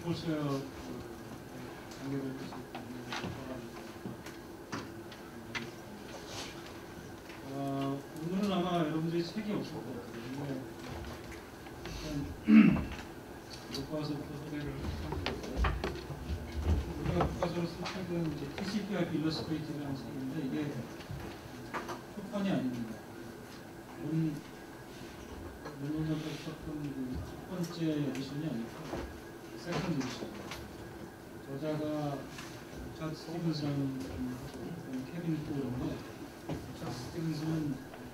보셔야 연결될 수 있는 오늘은 아마 여러분들이 책이 없을 것 같아요. 일단 교과서부터 소개를 하고 우리가 교과서로 쓸 책은 이제 TCP/IP 일러스트레이트라는 책인데 이게 초판이 아닙니다. 몇 년 전부터 썼던 첫 번째 에디션이 아니고 세컨드 에디션. 저자가 리차드 스티븐스라는 케빈 포인데 리차드 스티븐스는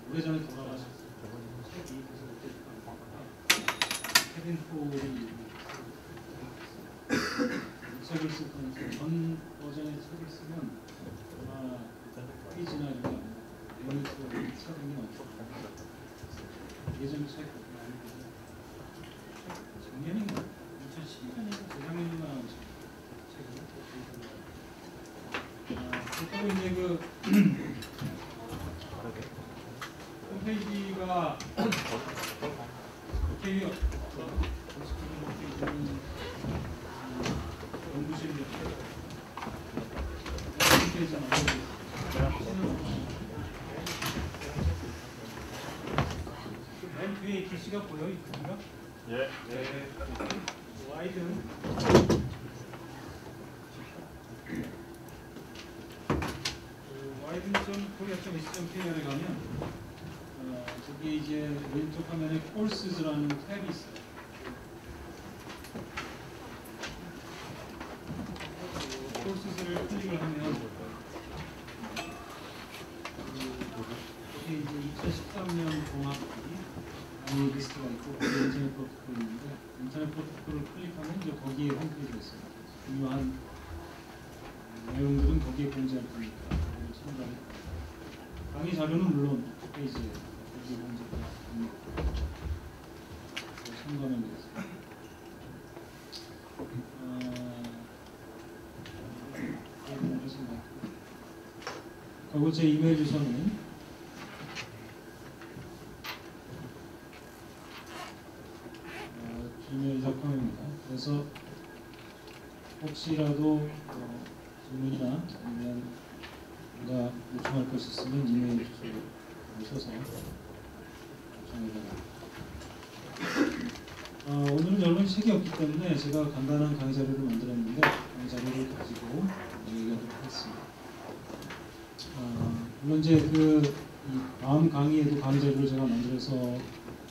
오래전에 돌아가셨어요. 책이 그래서 그때 케빈 포인이 이 책을 쓸 거니까 전 버전의 책을 쓰면 아마 페이지나 이런 게 내용이 차등이 많죠. 예전 책 작년인가 2012년인가 재작년인가 나온 책이요. 그리고 이제 그 홈페이지가 홈페이지는 연구실 홈페이지 맨 뒤에 글씨가 보여 있군요. 예. 네. 와이드. 와이드.korea.ac.kr에 가면 저기 이제 왼쪽 화면에 콜스즈라는 탭이 있어요. 콜스즈를 클릭을 하면 여기 이제 2013년 공학기 단위 리스트가 있고 거기에 인터넷 프로토콜이 있는데 인터넷 프로토콜을 클릭하면 이제 거기에 홈페이지가 있어요. 중요한 내용들은 거기에 공지할 테니까 참고하고 강의 자료는 물론 페이지에 거기에 공지가 됩니다. 참고하면 되겠습니다. 그리고 제 이메일 주소는 gmail.com입니다. 그래서 혹시라도 질문이나 아니면 우리가 요청할 것이 있으면 이메일 주소를 오셔서 요청해달랍니다. 오늘은 여러분 책이 없기 때문에 제가 간단한 강의 자료를 만들었는데 강의 자료를 가지고 얘기하도록 하겠습니다. 물론 이제 그 다음 강의에도 강의 자료를 제가 만들어서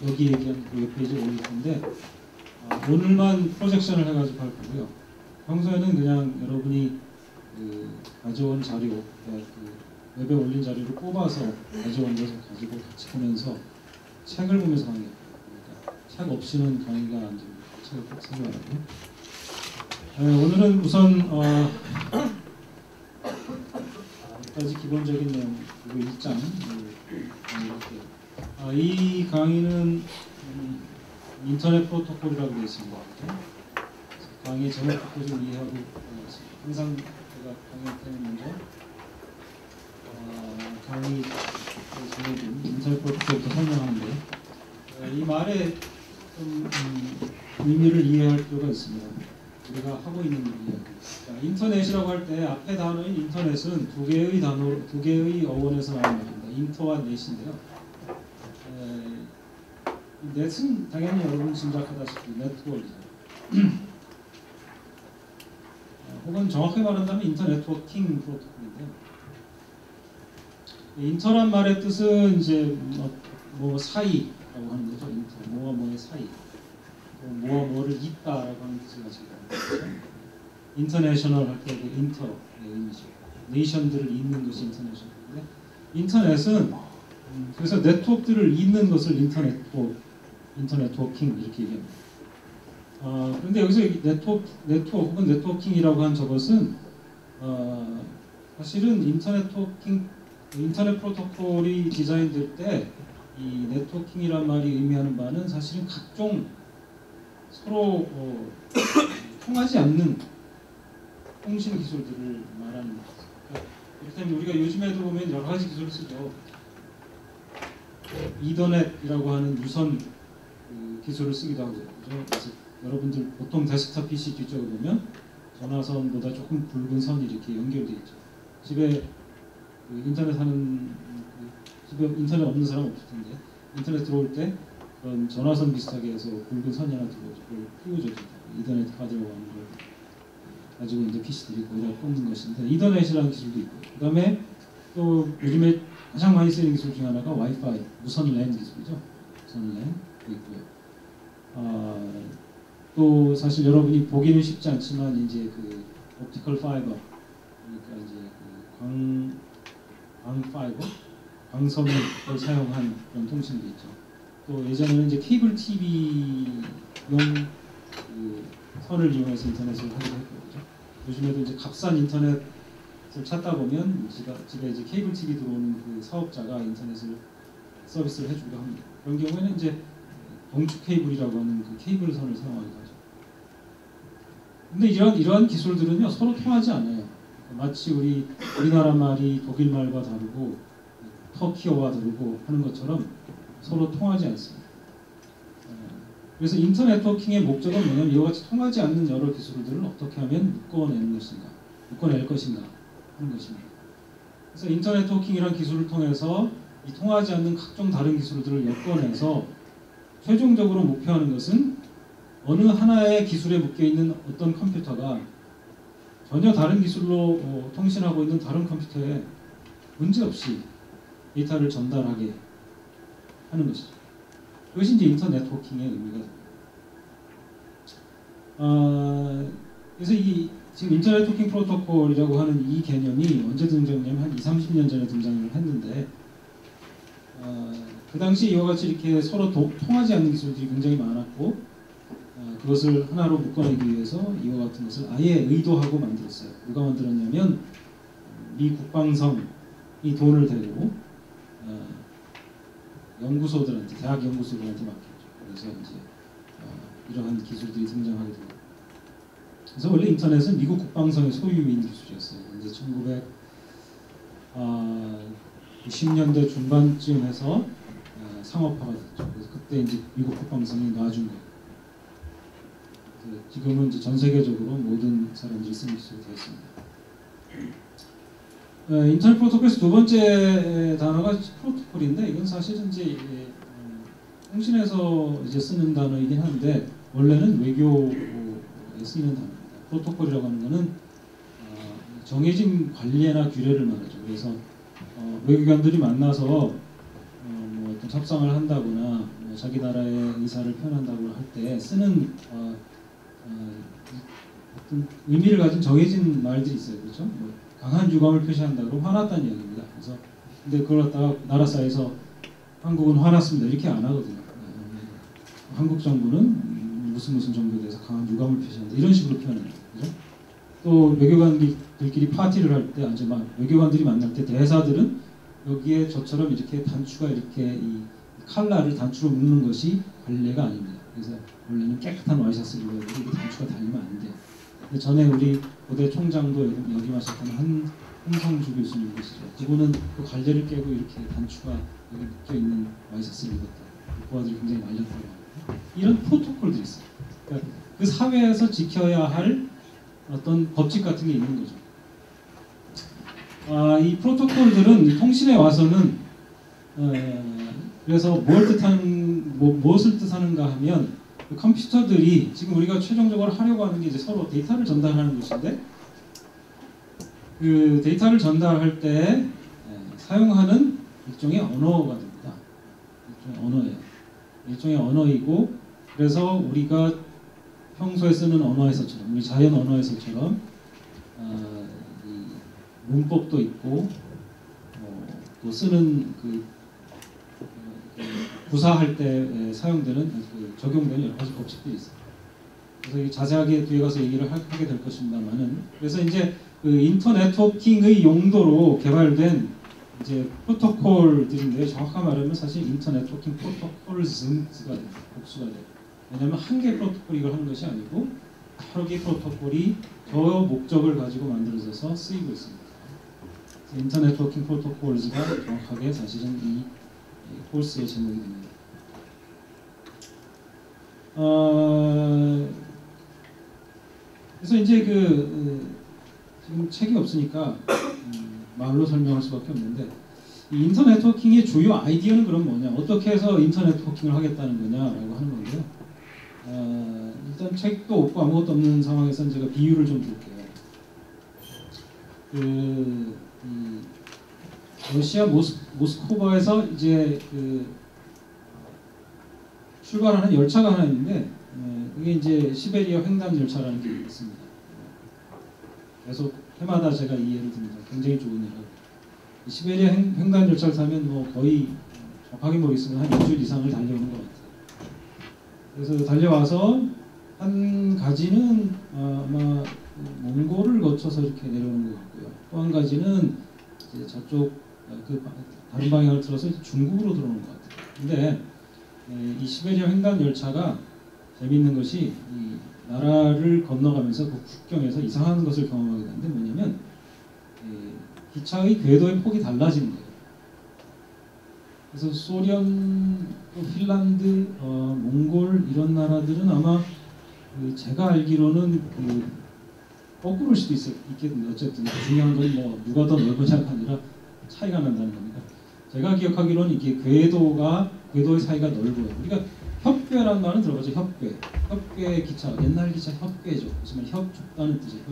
여기 얘기한 그 웹페이지에 올릴 텐데 오늘만 프로젝션을 해가지고 할 거고요. 평소에는 그냥 여러분이 그 가져온 자료, 그 웹에 올린 자료를 뽑아서 가져온 것을 가지고 같이 보면서 책을 보면서 강의해요. 그러니까 책 없이는 강의가 안 됩니다. 책을 꼭 생각하고요. 오늘은 우선 여기까지 기본적인 내용 그리고 1장 이 강의는 인터넷 프로토콜이라고 되어 있습니다. 강의 제목부터 좀 이해하고 항상 제가 강의할 때는 먼저 강의 제목은 인터넷 프로토콜부터 설명하는데 이 말의 좀 의미를 이해할 필요가 있습니다. 우리가 하고 있는 이야기. 인터넷이라고 할 때 앞에 단어인 인터넷은 두 개의 어원에서 나온 말입니다. 인터와 넷인데요. 넷은 당연히 여러분 짐작하다시피 네트워크이죠. 혹은 정확히 말한다면 인터 네트워킹 프로토콜인데요. 인터란 말의 뜻은 이제 뭐 사이라고 하는 거죠. 인터 뭐와 뭐의 사이. 뭐와 뭐를 잇다라고 하는 뜻을 가지고 있습니다. 인터내셔널 할 때 그 인터의 의미죠. 네이션들을 잇는 것이 인터내셔널인데 인터넷은 그래서 네트워크들을 잇는 것을 인터네트워킹 이렇게 얘기합니다. 그런데 여기서 네트워크 혹은 네트워킹이라고 한 저것은 사실은 인터넷 프로토콜이 디자인될 때 이 네트워킹이란 말이 의미하는 바는 사실은 각종 서로 통하지 않는 통신 기술들을 말하는 것입니다. 그렇다면 우리가 요즘에도 보면 여러 가지 기술을 쓰죠. 이더넷이라고 하는 유선 기술을 쓰기도 하고 그래서 여러분들 보통 데스크탑 PC 뒤쪽에 보면 전화선보다 조금 굵은 선이 이렇게 연결되어 있죠. 집에 그 인터넷 하는 집에 인터넷 없는 사람 없을 텐데 인터넷 들어올 때 그런 전화선 비슷하게 해서 굵은 선이 하나 들어오죠. 그걸 띄워줘야 이더넷 카드라고 하는 걸 가지고 이제 PC들이 거기다 꽂는 것인데 이더넷이라는 기술도 있고 그 다음에 또 요즘에 가장 많이 쓰이는 기술 중에 하나가 와이파이 무선 랜 기술이죠. 무선 랜도 있고요. 또 사실 여러분이 보기는 쉽지 않지만 이제 그 옵티컬 파이버 그러니까 이제 그 광 파이버 광섬을 사용한 그런 통신도 있죠. 또 예전에는 이제 케이블 TV용 그 선을 이용해서 인터넷을 하기도 했고 그죠. 요즘에도 이제 값싼 인터넷을 찾다 보면 집에 이제 케이블 TV 들어오는 그 사업자가 인터넷을 서비스를 해주기도 합니다. 그런 경우에는 이제 동축 케이블이라고 하는 그 케이블 선을 사용하기도 하죠. 근데 이러한 기술들은요 서로 통하지 않아요. 마치 우리나라 말이 독일 말과 다르고 터키어와 다르고 하는 것처럼 서로 통하지 않습니다. 그래서 인터넷 네트워킹의 목적은 뭐냐면 이와 같이 통하지 않는 여러 기술들을 어떻게 하면 묶어낼 것인가 하는 것입니다. 그래서 인터넷 네트워킹이라는 기술을 통해서 이 통하지 않는 각종 다른 기술들을 엮어내서 최종적으로 목표하는 것은 어느 하나의 기술에 묶여있는 어떤 컴퓨터가 전혀 다른 기술로 통신하고 있는 다른 컴퓨터에 문제없이 데이터를 전달하게 하는 것이죠. 그것이 이제 인터넷 네트워킹의 의미가 됩니다. 그래서 지금 인터넷 네트워킹 프로토콜이라고 하는 이 개념이 언제 등장했냐면 한 20-30년 전에 등장을 했는데 그 당시 이와 같이 이렇게 서로 통하지 않는 기술들이 굉장히 많았고 그것을 하나로 묶어내기 위해서 이와 같은 것을 아예 의도하고 만들었어요. 누가 만들었냐면 미 국방성이 돈을 대고 연구소들한테 대학 연구소들한테 맡겼죠. 그래서 이제 이러한 기술들이 등장하게 됩니다. 그래서 원래 인터넷은 미국 국방성의 소유인 기술이었어요. 이제 1990년대 중반쯤 해서 상업화가 됐죠. 그래서 그때 이제 미국 국방성이 놔준 거예요. 지금은 이제 전 세계적으로 모든 사람들이 쓰는 기술이 되었습니다. 인터넷 프로토콜에서 두 번째 단어가 프로토콜인데 이건 사실은 이제 통신에서 이제 쓰는 단어이긴 한데 원래는 외교에 쓰이는 단어입니다. 프로토콜이라고 하는 것은 정해진 관례나 규례를 말하죠. 그래서 외교관들이 만나서 뭐 어떤 협상을 한다거나 뭐 자기 나라의 의사를 표현한다고 할 때 쓰는 어떤 의미를 가진 정해진 말들이 있어요. 그렇죠? 뭐 강한 유감을 표시한다고 화났다는 이야기입니다. 그래서 근데 그걸 갖다가 나라 사이에서 한국은 화났습니다. 이렇게 안 하거든요. 한국 정부는 무슨 정부에 대해서 강한 유감을 표시한다. 이런 식으로 표현합니다. 그죠? 또 외교관들끼리 파티를 할 때, 외교관들이 만날 때 대사들은 여기에 저처럼 이렇게 단추가 이렇게 이 칼날을 단추로 묶는 것이 관례가 아닙니다. 그래서 원래는 깨끗한 와이셔츠를 입어야 되고 단추가 달리면 안 돼요. 근데 전에 우리 고대 총장도 역임하셨던 한성주 교수님 계시죠. 그분은 그 관례를 깨고 이렇게 단추가 여기 묶여 있는 와이셔츠를 입었다. 부하들이 굉장히 말렸다고 합니다. 이런 프로토콜들이 있어요. 그러니까 그 사회에서 지켜야 할 어떤 법칙 같은 게 있는 거죠. 이 프로토콜들은 통신에 와서는 그래서 무엇을 뜻하는가 하면 그 컴퓨터들이 지금 우리가 최종적으로 하려고 하는 게 이제 서로 데이터를 전달하는 것인데 그 데이터를 전달할 때 사용하는 일종의 언어가 됩니다. 일종의 언어예요. 일종의 언어이고 그래서 우리가 평소에 쓰는 언어에서처럼 우리 자연 언어에서처럼 이 문법도 있고 또 쓰는 구사할 때 사용되는 적용되는 여러 가지 법칙들이 있어요. 그래서 자세하게 뒤에 가서 얘기를 하게 될 것입니다만은 그래서 이제 그 인터넷 네트워킹의 용도로 개발된 이제 프로토콜들인데 정확하게 말하면 사실 인터넷 네트워킹 프로토콜즈가 돼요. 복수가 돼요. 왜냐하면 한 개의 프로토콜이 이걸 하는 것이 아니고 여러 개의 프로토콜이 저 목적을 가지고 만들어져서 쓰이고 있습니다. 인터넷 네트워킹 프로토콜즈가 정확하게 사실은 이 코र्스의 제목이 됩니다. 그래서 이제 지금 책이 없으니까 말로 설명할 수밖에 없는데, 이 인터넷 네트워킹의 주요 아이디어는 그럼 뭐냐, 어떻게 해서 인터넷 네트워킹을 하겠다는 거냐라고 하는 건데요. 일단 책도 없고 아무것도 없는 상황에서 제가 비유를 좀 드릴게요. 러시아 모스크바에서 이제 출발하는 열차가 하나 있는데, 그게 이제 시베리아 횡단 열차라는 게 있습니다. 계속 해마다 제가 이 예를 듭니다. 굉장히 좋은 예로. 시베리아 횡단 열차를 타면 뭐 거의 정확하게 모르겠으면 한 일주일 이상을 달려오는 것 같아요. 그래서 달려와서 한 가지는 아마 몽골을 거쳐서 이렇게 내려오는 것 같고요. 또 한 가지는 이제 저쪽 다른 방향을 틀어서 중국으로 들어오는 것 같아요. 근데 이 시베리아 횡단 열차가 재미있는 것이 이 나라를 건너가면서 그 국경에서 이상한 것을 경험하게 되는데, 뭐냐면 기차의 궤도의 폭이 달라지는 거예요. 그래서 소련, 또 핀란드, 몽골 이런 나라들은 아마 제가 알기로는 거꾸로일 수도 있겠는데, 어쨌든 중요한 건 뭐 누가 더 넓으냐가 아니라 차이가 난다는 겁니다. 제가 기억하기로는 이게 궤도의 사이가 넓어요. 우리가 협궤라는 말은 들어보죠. 협궤 기차, 옛날 기차 협궤죠. 무슨 말, 협 좁다는 뜻이에요.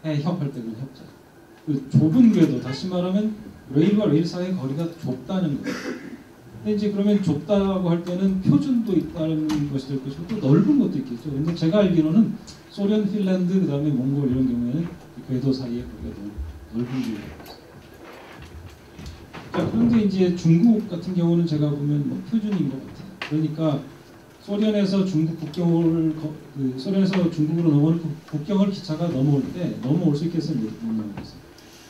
협이 협할 때 그 협자. 그 좁은 궤도, 다시 말하면 레일과 레일 사이의 거리가 좁다는 거예요. 근데 이제 그러면 좁다고 할 때는 표준도 있다는 것이 될 것이고, 또 넓은 것도 있겠죠. 근데 제가 알기로는 소련, 핀란드, 그다음에 몽골 이런 경우에는 궤도 사이의 거리가 넓은 궤도가 있어요. 자, 그런데 이제 중국 같은 경우는 제가 보면 뭐 표준인 것 같아요. 그러니까 소련에서 중국 국경을 소련에서 중국으로 넘어오는 국경을 기차가 넘어올 때 넘어올 수 있겠어요? 못 넘어오겠어요?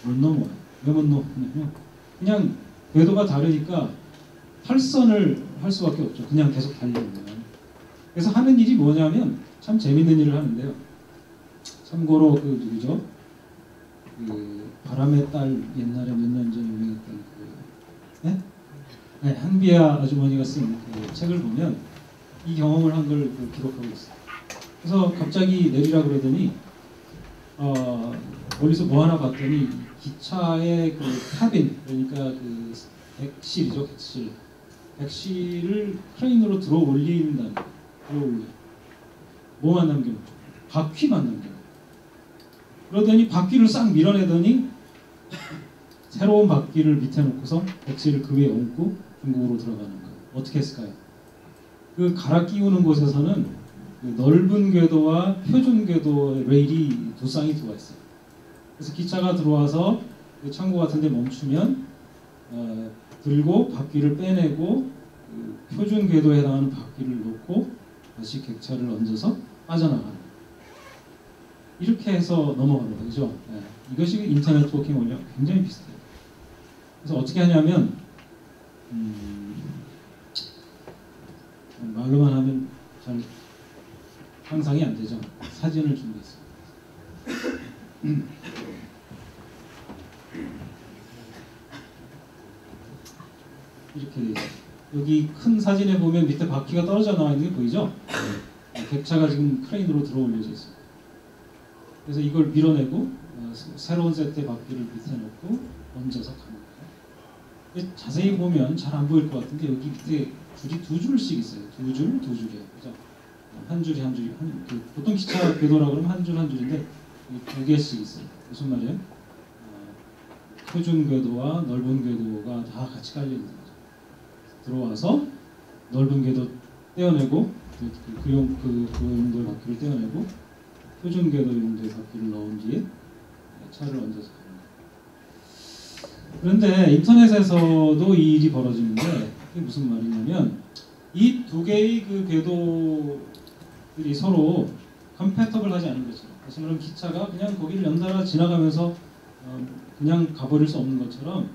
못 넘어요. 왜 못 넘어오냐면 그냥 궤도가 다르니까 탈선을 할 수밖에 없죠. 그냥 계속 달리는 거예요. 그래서 하는 일이 뭐냐면 참 재밌는 일을 하는데요. 참고로 누구죠? 바람의 딸, 옛날에 몇 년 전에 유명했던 한비아 아주머니가 쓴 책을 보면 이 경험을 한 걸 기록하고 있어요. 그래서 갑자기 내리라 그러더니 멀리서 뭐 하나 봤더니 기차의 카빈, 그러니까 객실이죠, 객실. 객실을 크레인으로 들어 올린다는 거예요. 들어 올려. 뭐만 남겨놓고 바퀴만 남겨놓고. 그러더니 바퀴를 싹 밀어내더니 새로운 바퀴를 밑에 놓고서 객실을 그 위에 얹고 중국으로 들어가는 거예요. 어떻게 했을까요? 그 갈아 끼우는 곳에서는 넓은 궤도와 표준 궤도의 레일이 두 쌍이 들어와 있어요. 그래서 기차가 들어와서 창고 같은 데 멈추면 들고 바퀴를 빼내고 표준 궤도에 해당하는 바퀴를 놓고 다시 객차를 얹어서 빠져나가는 거예요. 이렇게 해서 넘어가는 거죠. 이것이 인터넷 네트워킹 원리와 굉장히 비슷해요. 그래서 어떻게 하냐면 말로만 하면 잘 상상이 안 되죠. 사진을 준비했습니다. 이렇게 돼 있어요. 여기 큰 사진에 보면 밑에 바퀴가 떨어져 나와 있는 게 보이죠? 객차가 지금 크레인으로 들어 올려져 있어요. 그래서 이걸 밀어내고 새로운 세트의 바퀴를 밑에 놓고 얹어서 가는 거예요. 자세히 보면 잘 안 보일 것 같은데 여기 밑에 줄이 두 줄씩 있어요. 두 줄이에요. 그죠? 한 줄이 보통 기차 궤도라 그러면 한 줄 한 줄인데 두 개씩 있어요. 무슨 말이에요? 표준 궤도와 넓은 궤도가 다 같이 깔려 있는 거죠. 들어와서 넓은 궤도 떼어내고 그 용도의 바퀴를 떼어내고 표준 궤도 용도의 바퀴를 넣은 뒤에 차를 얹어서 갑니다. 그런데 인터넷에서도 이 일이 벌어지는데 이게 무슨 말이냐면 이 두 개의 궤도들이 서로 컴패터블하지 않은 거죠. 다시 말하면 기차가 그냥 거기를 연달아 지나가면서 그냥 가버릴 수 없는 것처럼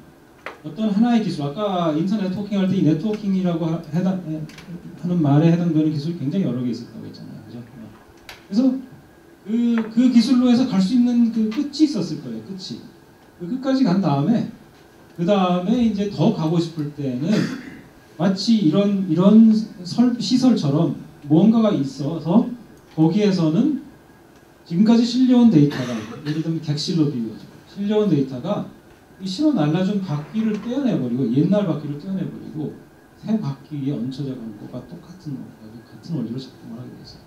어떤 하나의 기술, 아까 인터넷 네트워킹 할 때 이 네트워킹이라고 하는 말에 해당되는 기술이 굉장히 여러 개 있었다고 했잖아요. 그죠? 그래서 그 기술로 해서 갈 수 있는 끝이 있었을 거예요. 끝이. 그 끝까지 간 다음에 그 다음에 이제 더 가고 싶을 때는 마치 이런 시설처럼 무언가가 있어서 거기에서는 지금까지 실려온 데이터가 예를 들면 객실로 비유하죠. 실려온 데이터가 이 실어 날라준 바퀴를 떼어내버리고 옛날 바퀴를 떼어내버리고 새 바퀴 위에 얹혀져 가는 것과 같은 원리로 작동을 하게 돼서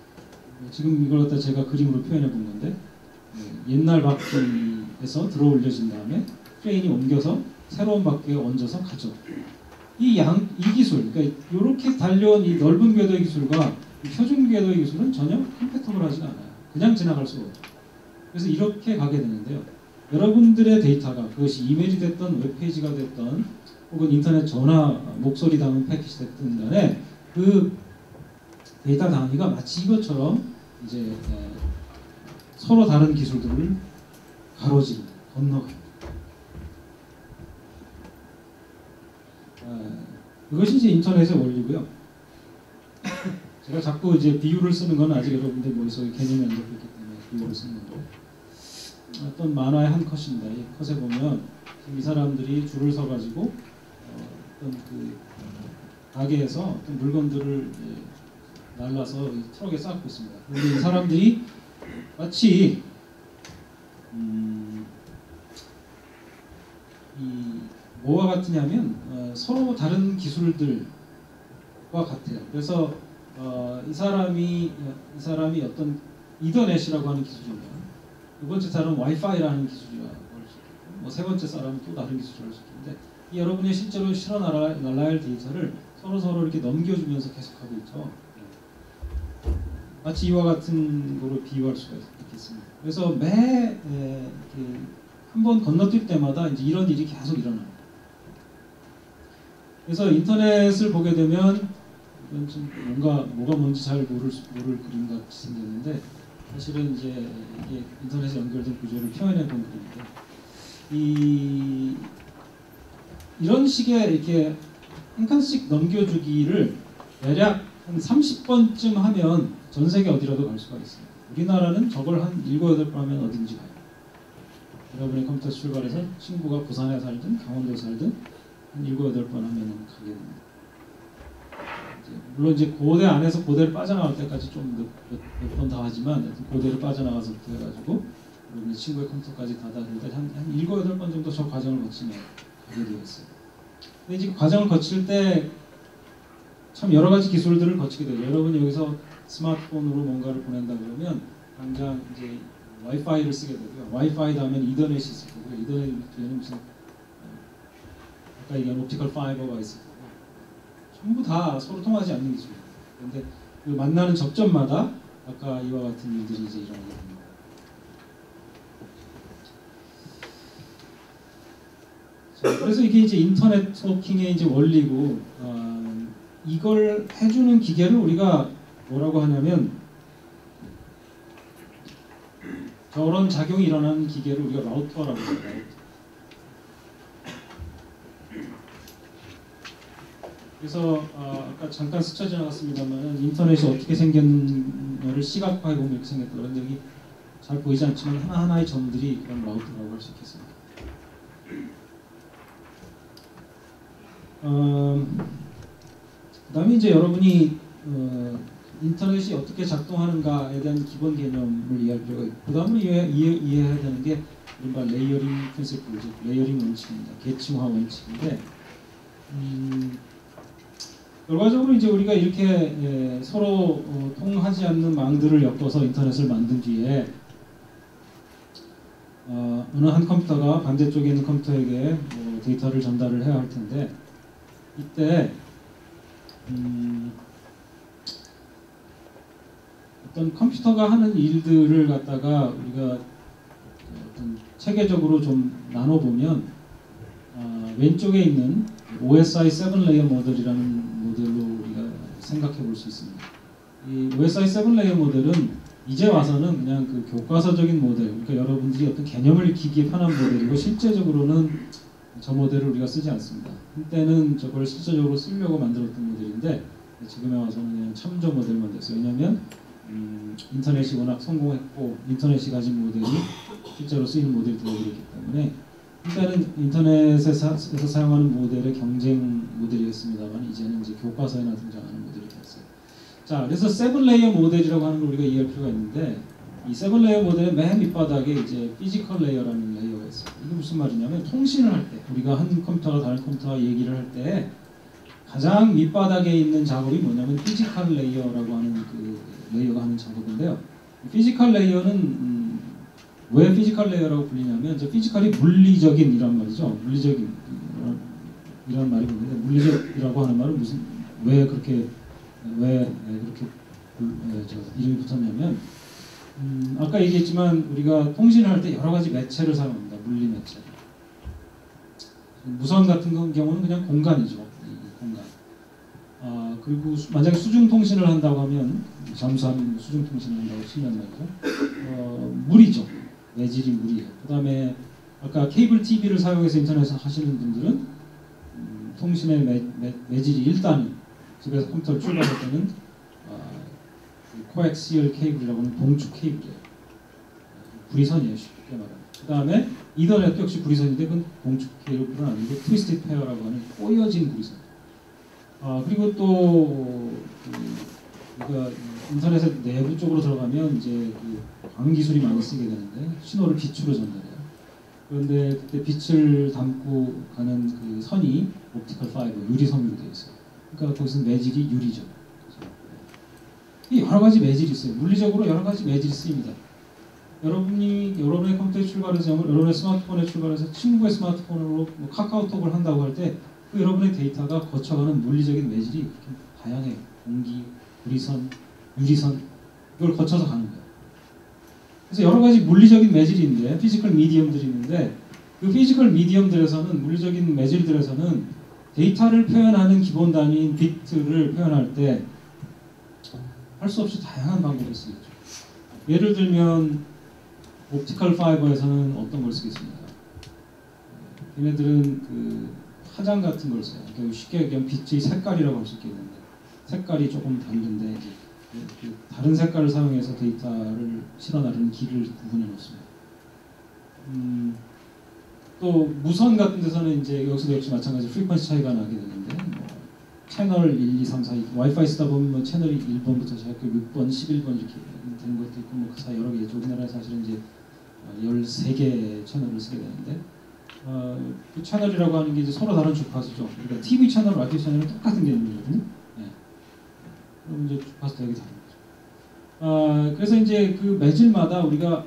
지금 이걸 갖다 제가 그림으로 표현해 본 건데 옛날 바퀴에서 들어 올려진 다음에 크레인이 옮겨서 새로운 바퀴에 얹어서 가죠. 이 기술, 그러니까 이렇게 달려온 이 넓은 궤도의 기술과 이 표준 궤도의 기술은 전혀 컴패터블하지가 않아요. 그냥 지나갈 수가 없죠. 그래서 이렇게 가게 되는데요. 여러분들의 데이터가 그것이 이메일이 됐던 웹페이지가 됐던 혹은 인터넷 전화 목소리 담은 패키지 됐든 간에 그 데이터 단위가 마치 이것처럼 이제 서로 다른 기술들을 가로지릅니다. 건너갑니다. 이것이 이제 인터넷의 원리고요. 제가 자꾸 이제 비유를 쓰는 건 아직 여러분들 머릿속에 개념이 안 잡혔기 때문에 비유를 쓰는 건데 어떤 만화의 한 컷입니다. 이 컷에 보면 이 사람들이 줄을 서가지고 어떤 그 가게에서 어떤 물건들을 날라서 이 트럭에 쌓고 있습니다. 그런데 이 사람들이 마치 이 뭐와 같으냐면 서로 다른 기술들과 같아요. 그래서 이 사람이 어떤 이더넷이라고 하는 기술이면 두 번째 사람은 와이파이라는 기술이라고 할 수 있고 뭐 세 번째 사람은 또 다른 기술을 할 수 있는데 이 여러분이 실제로 실어 날라야 할 데이터를 서로 이렇게 넘겨주면서 계속하고 있죠. 마치 이와 같은 거로 비유할 수가 있겠습니다. 그래서 매 한 번 건너뛸 때마다 이제 이런 일이 계속 일어납니다. 그래서 인터넷을 보게 되면 이건 좀 뭐가 뭔지 잘 모를 그림 같이 생겼는데 사실은 이제 이게 인터넷에 연결된 구조를 표현해 본 그림인데 이런 식의 이렇게 한 칸씩 넘겨주기를 대략 한 30번쯤 하면 전 세계 어디라도 갈 수가 있습니다. 우리나라는 저걸 한 7, 8번 하면 어딘지 가요. 여러분의 컴퓨터 출발해서 친구가 부산에 살든 강원도에 살든 한 7, 8번 하면 가게 됩니다. 물론 이제 고대 안에서 고대를 빠져나갈 때까지 좀 몇 번 더 하지만 고대를 빠져나가서부터 해가지고 여러분의 친구의 컴퓨터까지 다 다닐 때 한 7, 8번 정도 저 과정을 거치면 가게 되어 있어요. 근데 이제 과정을 거칠 때 참 여러 가지 기술들을 거치게 되죠. 여러분이 여기서 스마트폰으로 뭔가를 보낸다 그러면 당장 이제 와이파이를 쓰게 되고요. 와이파이 다음에 이더넷이 있을 거고요. 이더넷 뒤에는 무슨 아까 얘기한 옵티컬 파이버가 있을 거고 전부 다 서로 통하지 않는 기술이에요. 그런데 그 만나는 접점마다 아까 이와 같은 일들이 이제 일어나게 됩니다. 자, 그래서 이게 이제 인터넷 토킹의 이제 원리고 이걸 해주는 기계를 우리가 뭐라고 하냐면 저런 작용이 일어나는 기계를 우리가 라우터라고 해요. 라우터. 그래서 아까 잠깐 스쳐 지나갔습니다만 인터넷이 어떻게 생겼냐를 시각화해 보면 이렇게 생겼다. 그런데 여기 잘 보이지 않지만 하나하나의 점들이 그런 라우터라고 할 수 있겠습니다. 그 다음에 이제 여러분이 인터넷이 어떻게 작동하는가에 대한 기본 개념을 이해할 필요가 있고 그 다음으로 이해해야 되는 게 이른바 레이어링 프린시플, 즉 레이어링 원칙입니다. 계층화 원칙인데 결과적으로 이제 우리가 이렇게 서로 통하지 않는 망들을 엮어서 인터넷을 만든 뒤에 어느 한 컴퓨터가 반대쪽에 있는 컴퓨터에게 데이터를 전달을 해야 할 텐데 이때 어떤 컴퓨터가 하는 일들을 갖다가 우리가 어떤 체계적으로 좀 나눠보면 왼쪽에 있는 OSI 7레이어 모델이라는 모델로 우리가 생각해 볼 수 있습니다. 이 OSI 7레이어 모델은 이제 와서는 그냥 그 교과서적인 모델, 그러니까 여러분들이 어떤 개념을 익히기에 편한 모델이고 실제적으로는 저 모델을 우리가 쓰지 않습니다. 한때는 저걸 실제적으로 쓰려고 만들었던 모델인데 지금에 와서는 그냥 참조 모델만 됐어요. 왜냐하면 인터넷이 워낙 성공했고 인터넷이 가진 모델이 실제로 쓰이는 모델이 되어버렸기 때문에 한때는 인터넷에서 사용하는 모델의 경쟁 모델이었습니다만 이제는 이제 교과서에나 등장하는 모델이 됐어요. 자, 그래서 7레이어 모델이라고 하는 걸 우리가 이해할 필요가 있는데 이 7레이어 모델의 맨 밑바닥에 이제 피지컬 레이어라는 레이어가 있어요. 이게 무슨 말이냐면 통신을 할 때 우리가 한 컴퓨터가 다른 컴퓨터와 얘기를 할 때 가장 밑바닥에 있는 작업이 뭐냐면 피지컬 레이어라고 하는 그 레이어가 하는 작업인데요. 피지컬 레이어는 왜 피지컬 레이어라고 불리냐면 이제 피지컬이 물리적인 이란 말이죠. 물리적인 이런 말이 있는데 물리적이라고 하는 말은 무슨 왜 그렇게 이름이 붙었냐면 아까 얘기했지만 우리가 통신을 할 때 여러 가지 매체를 사용합니다. 물리 매체. 무선 같은 경우는 그냥 공간이죠. 공간. 그리고 만약에 수중 통신을 한다고 하면 잠수함 수중 통신을 한다고 치면 말이죠. 물이죠. 매질이 물이에요. 그다음에 아까 케이블 TV를 사용해서 인터넷을 하시는 분들은 통신의 매질이 1단위 집에서 컴퓨터를 출발할 때는 코엑시얼 케이블이라고 하는 동축 케이블이에요. 구리선이에요. 쉽게 말하면. 그 다음에 이더넷도 역시 구리선인데 그건 동축 케이블은 아니고 트위스티드 페어라고 하는 꼬여진 구리선. 그리고 또 우리가 인터넷의 내부 쪽으로 들어가면 이제 그 광기술이 많이 쓰게 되는데 신호를 빛으로 전달해요. 그런데 그때 빛을 담고 가는 그 선이 옵티컬 파이버 유리섬유로 되어 있어요. 그러니까 거기서 매질이 유리죠. 여러 가지 매질이 있어요. 물리적으로 여러 가지 매질이 쓰입니다. 여러분의 컴퓨터에 출발해서 여러분의 스마트폰에 출발해서 친구의 스마트폰으로 뭐 카카오톡을 한다고 할 때 그 여러분의 데이터가 거쳐가는 물리적인 매질이 이렇게 다양해요. 공기, 구리선, 유리선 이걸 거쳐서 가는 거예요. 그래서 여러 가지 물리적인 매질이 있는데 피지컬 미디엄들이 있는데 그 피지컬 미디엄들에서는 물리적인 매질들에서는 데이터를 표현하는 기본 단위인 비트를 표현할 때 할 수 없이 다양한 방법을 쓰겠죠. 예를 들면 옵티컬 파이버에서는 어떤 걸 쓰겠습니까? 얘네들은 그 화장 같은 걸 써요. 그러니까 쉽게 얘기하면 빛의 색깔이라고 할 수 있겠는데 색깔이 조금 다른데 이제 그 다른 색깔을 사용해서 데이터를 실어 나르는 길을 구분해 놓습니다. 또 무선 같은 데서는 이제 여기서도 역시 마찬가지로 프리퀀시 차이가 나게 되는데 채널 1, 2, 3, 4 와이파이 쓰다 보면 뭐 채널이 1번부터 시작해 6번, 11번 이렇게 되는 것도 있고 뭐 그 사이 여러 개죠. 우리나라에 사실은 이제 13개의 채널을 쓰게 되는데 그 채널이라고 하는 게 이제 서로 다른 주파수죠. 그러니까 TV 채널, 라디오 채널은 똑같은 개념이거든요. 네. 그럼 이제 주파수 되게 다른 거죠. 그래서 이제 그 매질마다 우리가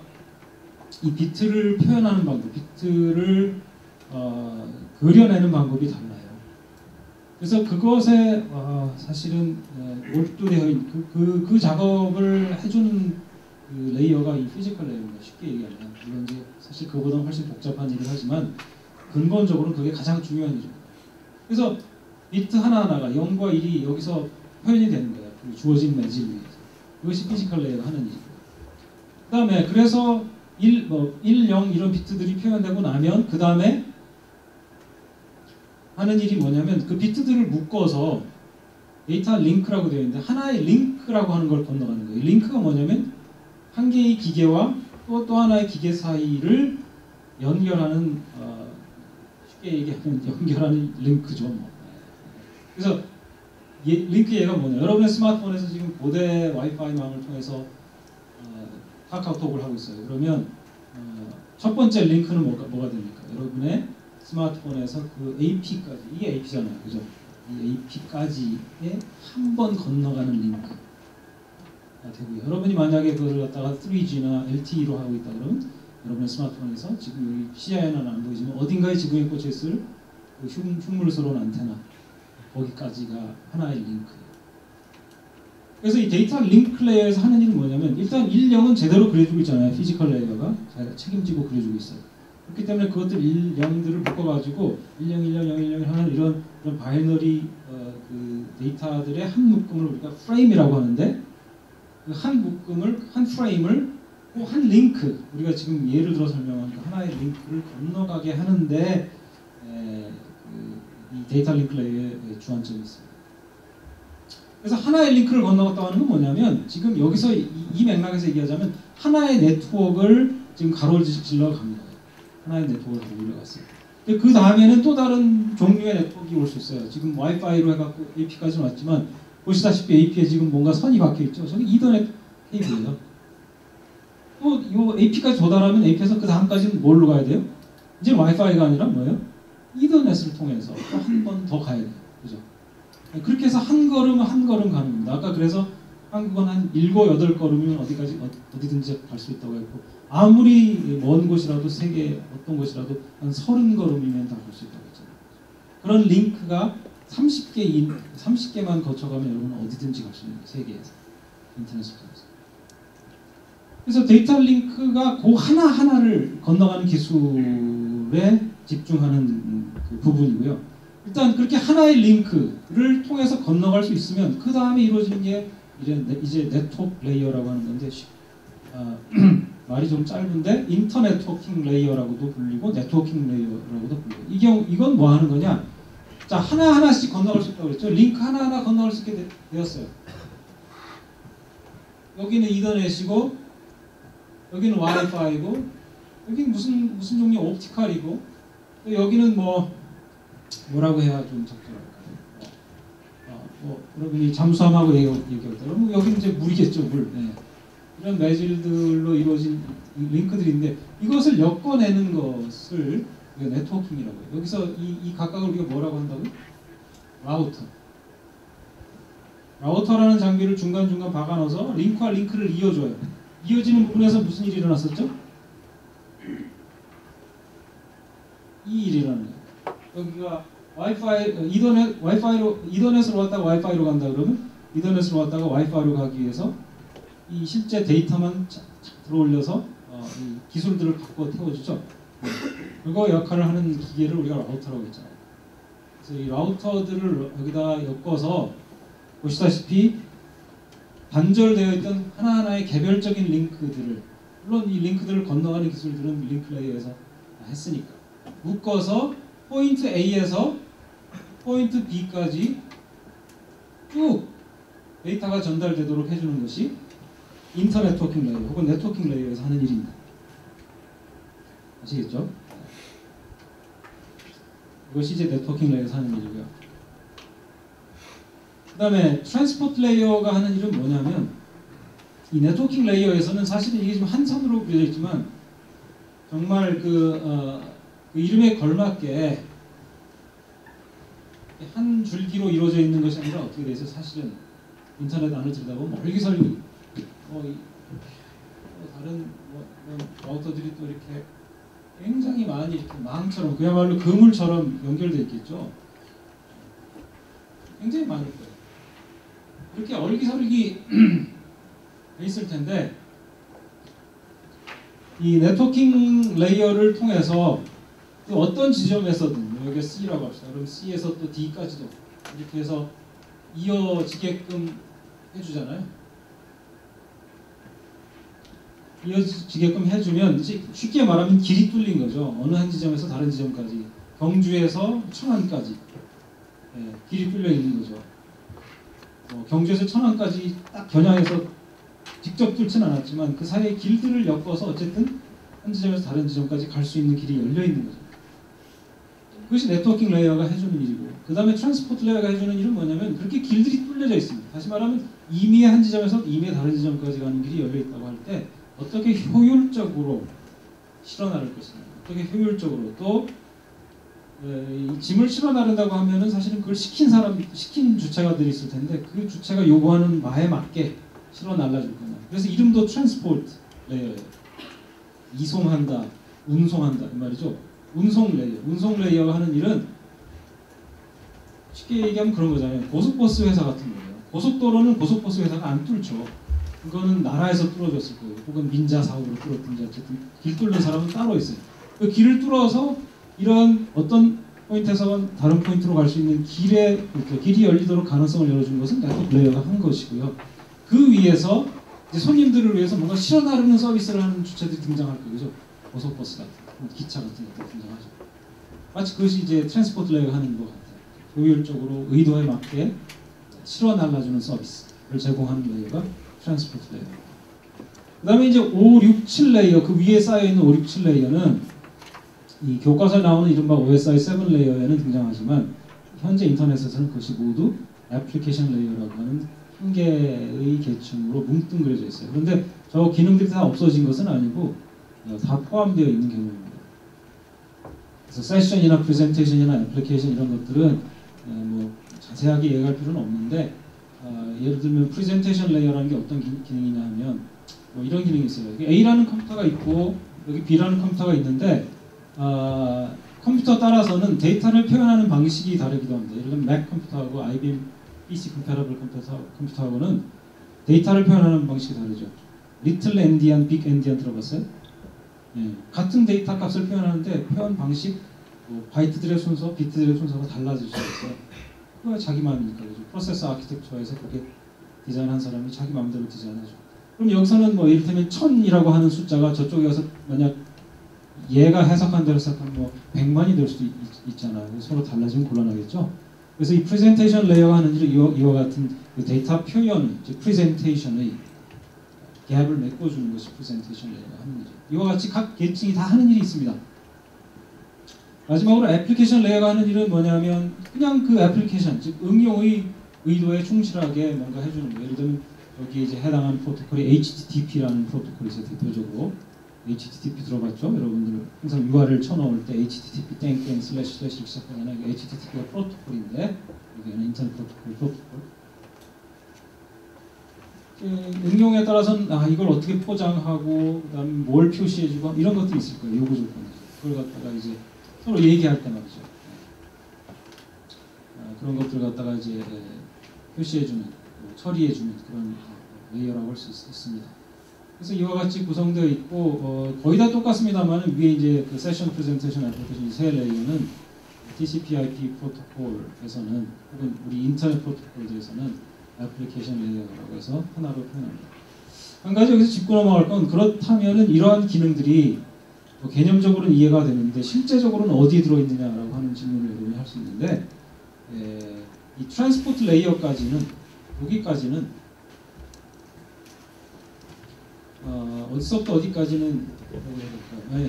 이 비트를 표현하는 방법, 비트를 그려내는 방법이 달라요. 그래서 그것에 사실은 몰두되어 있는 그 작업을 해주는 그 레이어가 이 피지컬 레이어입니다. 쉽게 얘기하면 물론 이제 사실 그보다 훨씬 복잡한 일을 하지만 근본적으로 그게 가장 중요한 일입니다. 그래서 비트 하나하나가 0과 1이 여기서 표현이 되는 거예요. 그 주어진 매질 위에서. 그것이 피지컬 레이어가 하는 일이고요. 그 다음에 그래서 1, 0 이런 비트들이 표현되고 나면 그 다음에 하는 일이 뭐냐면 그 비트들을 묶어서 데이터 링크라고 되어 있는데 하나의 링크라고 하는 걸 건너가는 거예요. 링크가 뭐냐면 한 개의 기계와 또 하나의 기계 사이를 연결하는 쉽게 얘기하면 연결하는 링크죠. 뭐. 그래서 링크 얘가 뭐냐? 여러분의 스마트폰에서 지금 고대 와이파이망을 통해서 카카오톡을 하고 있어요. 그러면 첫 번째 링크는 뭐가 됩니까? 여러분의 스마트폰에서 그 AP까지 이게 AP잖아요, 그죠? 이 AP까지에 한 번 건너가는 링크가 되고요. 여러분이 만약에 그걸 갖다가 3G나 LTE로 하고 있다 그러면 여러분의 스마트폰에서 지금 여기 CI는 안 보이지만 어딘가에 지붕에 꽂혀 있을 그 흉물스러운 안테나 거기까지가 하나의 링크예요. 그래서 이 데이터 링크 레이어에서 하는 일은 뭐냐면 일단 1, 0은 제대로 그려주고 있잖아요. 피지컬 레이어가 자기가 책임지고 그려주고 있어요. 그렇기 때문에 그것들 1, 0들을 묶어가지고 1, 0, 1, 0, 0, 1, 0 하는 이런 바이너리 그 데이터들의 한 묶음을 우리가 프레임이라고 하는데 그 한 묶음을 한 프레임을 한 링크 우리가 지금 예를 들어 설명한 그 하나의 링크를 건너가게 하는데 이 데이터 링크 레이어의 주안점이 있습니다. 그래서 하나의 링크를 건너갔다고 하는 건 뭐냐면 지금 여기서 이 맥락에서 얘기하자면 하나의 네트워크를 지금 가로질러 갑니다. 하나의 네트워크를 가로 올려갔어요. 그 다음에는 또 다른 종류의 네트워크가 올 수 있어요. 지금 와이파이로 해갖고 AP까지는 왔지만 보시다시피 AP에 지금 뭔가 선이 박혀 있죠. 저기 이더넷 케이블이에요. 또 이 AP까지 도달하면 AP에서 그 다음까지는 뭘로 가야 돼요? 이제 와이파이가 아니라 뭐예요? 이더넷을 통해서 또 한 번 더 가야 돼요. 그죠? 그렇게 해서 한 걸음 한 걸음 가는 겁니다. 아까 그래서 한국은 한 7, 8걸음이면 어디든지 갈 수 있다고 했고, 아무리 먼 곳이라도 세계 어떤 곳이라도 한 30걸음이면 다 갈 수 있다고 했잖아요. 그런 링크가 30개만 거쳐가면 여러분은 어디든지 갈 수 있는 거예요. 세계에서. 인터넷을 통해서. 그래서 데이터 링크가 그 하나하나를 건너가는 기술에 집중하는 그 부분이고요. 일단 그렇게 하나의 링크를 통해서 건너갈 수 있으면 그 다음에 이루어지는 게 이제 네트워크 레이어라고 하는 건데, 말이 좀 짧은데 인터네트워킹 레이어라고도 불리고 네트워킹 레이어라고도 불리고, 이건 뭐 하는 거냐? 자, 하나하나씩 건너갈 수 있다고 그랬죠. 링크 하나하나 건너갈 수 있게 되었어요. 여기는 이더넷이고, 여기는 와이파이고, 여기는 무슨 종류 옵티컬이고, 또 여기는 뭐라고 해야 좀 적절할까요? 여러분이 잠수함하고 얘기할 때, 그럼 여기는 이제 물이겠죠, 물. 네. 이런 매질들로 이루어진 링크들인데, 이것을 엮어내는 것을 우리가 네트워킹이라고 해요. 여기서 이 각각을 우리가 뭐라고 한다고요? 라우터라는 장비를 중간중간 박아넣어서 링크와 링크를 이어줘요. 이어지는 부분에서 무슨 일이 일어났었죠? 이 일이 일어나는 거예요. 여기가 이더넷으로 왔다가 와이파이로 간다 그러면, 이더넷으로 왔다가 와이파이로 가기 위해서 이 실제 데이터만 들어올려서 이 기술들을 바꿔 태워주죠. 그거 역할을 하는 기계를 우리가 라우터라고 했잖아요. 그래서 이 라우터들을 여기다 엮어서 보시다시피 단절되어 있던 하나하나의 개별적인 링크들을, 물론 이 링크들을 건너가는 기술들은 링크 레이어에서 했으니까, 묶어서 포인트 A에서 포인트 B까지 쭉 데이터가 전달되도록 해주는 것이 인터네트워킹 레이어 혹은 네트워킹 레이어에서 하는 일입니다. 아시겠죠? 이것이 이제 네트워킹 레이어에서 하는 일이고요. 그 다음에 트랜스포트 레이어가 하는 일은 뭐냐면, 이 네트워킹 레이어에서는 사실은 이게 지금 한 선으로 그려져 있지만, 정말 그 이름에 걸맞게 한 줄기로 이루어져 있는 것이 아니라 어떻게 돼서 사실은 인터넷 안을 들여다보면 멀기설기 다른 라우터들이 또 이렇게 굉장히 많이 이렇게 망처럼, 그야말로 그물처럼 연결되어 있겠죠. 굉장히 많을 거예요. 이렇게 얼기설기 돼 있을 텐데, 이 네트워킹 레이어를 통해서 또 어떤 지점에서든, 여기가 C라고 합시다. 그럼 C에서 또 D까지도 이렇게 해서 이어지게끔 해주잖아요. 이어지게끔 해주면 이제 쉽게 말하면 길이 뚫린 거죠. 어느 한 지점에서 다른 지점까지, 경주에서 천안까지 길이 뚫려 있는 거죠. 경주에서 천안까지 딱 겨냥해서 직접 뚫지는 않았지만 그 사이의 길들을 엮어서 어쨌든 한 지점에서 다른 지점까지 갈 수 있는 길이 열려 있는 거죠. 그것이 네트워킹 레이어가 해주는 일이고, 그 다음에 트랜스포트 레이어가 해주는 일은 뭐냐면, 그렇게 길들이 뚫려져 있습니다. 다시 말하면 임의의 한 지점에서 임의의 다른 지점까지 가는 길이 열려 있다고 할 때 어떻게 효율적으로 실어 나를 것이냐, 어떻게 효율적으로 또 이 짐을 실어 나른다고 하면은 사실은 그걸 시킨 주체가들이 있을 텐데, 그 주체가 요구하는 바에 맞게 실어 날라줄 거냐. 그래서 이름도 트랜스포트 레이어예요. 이송한다, 운송한다 이 말이죠. 운송 레이어가 하는 일은 쉽게 얘기하면 그런 거잖아요. 고속버스 회사 같은 거예요. 고속도로는 고속버스 회사가 안 뚫죠. 그거는 나라에서 뚫어줬을 거예요. 혹은 민자 사업으로 뚫었든지, 어쨌든 길 뚫는 사람은 따로 있어요. 그 길을 뚫어서 이런 어떤 포인트에서 다른 포인트로 갈 수 있는 길이 열리도록 가능성을 열어준 것은 네트워크 레이어가 한 것이고요. 그 위에서 이제 손님들을 위해서 뭔가 실어 나르는 서비스를 하는 주체들이 등장할 거예요. 그죠? 고속버스 같은, 기차 같은 것들이 등장하죠. 마치 그것이 이제 트랜스포트 레이어가 하는 것 같아요. 효율적으로 의도에 맞게 실어 날라주는 서비스를 제공하는 레이어가 트랜스포트 레이어. 그 다음에 이제 5, 6, 7 레이어, 그 위에 쌓여있는 5, 6, 7 레이어는 이 교과서에 나오는 이른바 OSI 7 레이어에는 등장하지만 현재 인터넷에서는 그것이 모두 애플리케이션 레이어라고 하는 한 개의 계층으로 뭉뚱그려져 있어요. 그런데 저 기능들이 다 없어진 것은 아니고 다 포함되어 있는 개념입니다. 그래서 세션이나 프레젠테이션이나 애플리케이션 이런 것들은 뭐 자세하게 이해할 필요는 없는데 예를 들면 프레젠테이션 레이어라는 게 어떤 기능이냐 하면 뭐 이런 기능이 있어요. A라는 컴퓨터가 있고 여기 B라는 컴퓨터가 있는데 컴퓨터 따라서는 데이터를 표현하는 방식이 다르기도 합니다. 예를 들면 맥 컴퓨터하고 IBM PC 컴패러블 컴퓨터하고는 데이터를 표현하는 방식이 다르죠. 리틀 엔디안, 빅 엔디안 들어봤어요? 예, 같은 데이터 값을 표현하는데 표현 방식, 뭐 바이트들의 순서, 비트들의 순서가 달라질 수 있어요. 그거 자기 마음이니까 그죠. 프로세서 아키텍처에서 그렇게 디자인한 사람이 자기 마음대로 디자인하죠. 그럼 여기서는 뭐 이를테면 1000이라고 하는 숫자가 저쪽에 가서 만약 얘가 해석한 대로 해석하면 뭐 100만이 될 수도 있잖아요. 서로 달라지면 곤란하겠죠. 그래서 이 프레젠테이션 레이어가 하는 일은 이와 같은 그 데이터 표현, 즉 프레젠테이션의 갭을 메꿔주는 것이 프레젠테이션 레이어가 하는 일이죠. 이와 같이 각 계층이 다 하는 일이 있습니다. 마지막으로 애플리케이션 레이어가 하는 일은 뭐냐면 그냥 그 애플리케이션, 즉 응용의 의도에 충실하게 뭔가 해주는 거예요. 예를 들면 여기에 이제 해당하는 프로토콜이 HTTP라는 프로토콜이 있어요. 대표적으로 HTTP 들어봤죠? 여러분들 항상 URL 쳐넣을 때 HTTP 땡땡 슬래시 슬래시 시작하잖아요. HTTP가 프로토콜인데 여기는 인터넷 프로토콜. 응용에 따라서는 이걸 어떻게 포장하고 그다음에 뭘 표시해주고 이런 것들이 있을 거예요. 요구 조건이죠. 그걸 갖다가 이제 서로 얘기할 때 말이죠. 그런 것들 갖다가 이제 표시해주는, 처리해주는 그런 레이어라고 할 수 있습니다. 그래서 이와 같이 구성되어 있고 거의 다 똑같습니다만 위에 이제 그 세션 프레젠테이션 애플리케이션 세 레이어는 TCP/IP 프로토콜에서는 혹은 우리 인터넷 프로토콜에서는 애플리케이션 레이어라고 해서 하나로 표현합니다. 한 가지 여기서 짚고 넘어갈 건 그렇다면은 이러한 기능들이 개념적으로는 이해가 되는데 실제적으로는 어디에 들어있느냐라고 하는 질문을 여러분이 할 수 있는데 이 트랜스포트 레이어까지는 여기까지는 어디서부터 어디까지는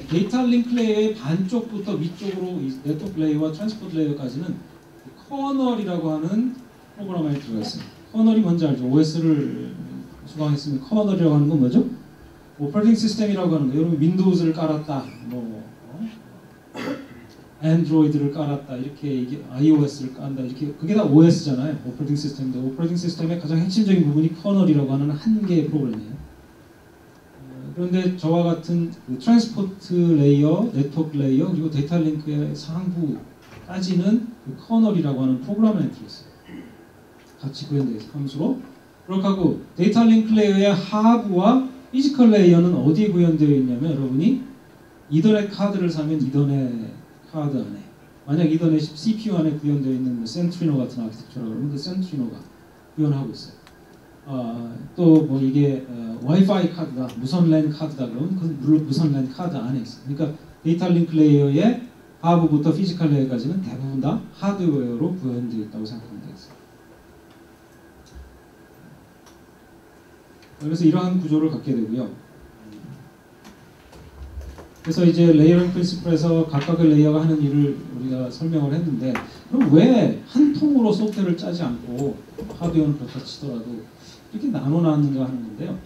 데이터 링크 레이어의 반쪽부터 위쪽으로 네트워크 레이어와 트랜스포트 레이어까지는 커널이라고 하는 프로그램 안에 들어가 있어요. 커널이 뭔지 알죠? OS를 수강했으면 커널이라고 하는 건 뭐죠? 오퍼레이팅 시스템이라고 하는 거. 여러분 윈도우즈를 깔았다, 뭐 안드로이드를 깔았다, 이렇게 이게 iOS를 깐다, 이렇게 그게 다 OS잖아요. 오퍼레이팅 시스템인데 오퍼레이팅 시스템의 가장 핵심적인 부분이 커널이라고 하는 한 개의 프로그램이에요. 그런데 저와 같은 그 트랜스포트 레이어, 네트워크 레이어, 그리고 데이터 링크의 상부까지는 그 커널이라고 하는 프로그램 안에 들어있어요. 같이 구현되어 있어요. 함수로. 그렇게 하고 데이터 링크 레이어의 하부와 피지컬 레이어는 어디에 구현되어 있냐면 여러분이 이더넷 카드를 사면 이더넷 카드 안에, 만약 이더넷 CPU 안에 구현되어 있는 뭐 센트리노 같은 아키텍처라고 그러면 그 센트리노가 구현하고 있어요. 또 뭐 이게 와이파이 카드다, 무선 랜 카드다 그러면 그 무선 랜 카드 안에 있어요. 그러니까 데이터 링크 레이어의 하부부터 피지컬 레이어까지는 대부분 다 하드웨어로 구현되어 있다고 생각하면 되겠어요. 그래서 이러한 구조를 갖게 되고요. 그래서 이제 레이어링 프린시플에서 각각의 레이어가 하는 일을 우리가 설명을 했는데 그럼 왜 한 통으로 소프트웨어를 짜지 않고 하드웨어는 그렇다 치더라도 이렇게 나눠놨는가 하는 건데요.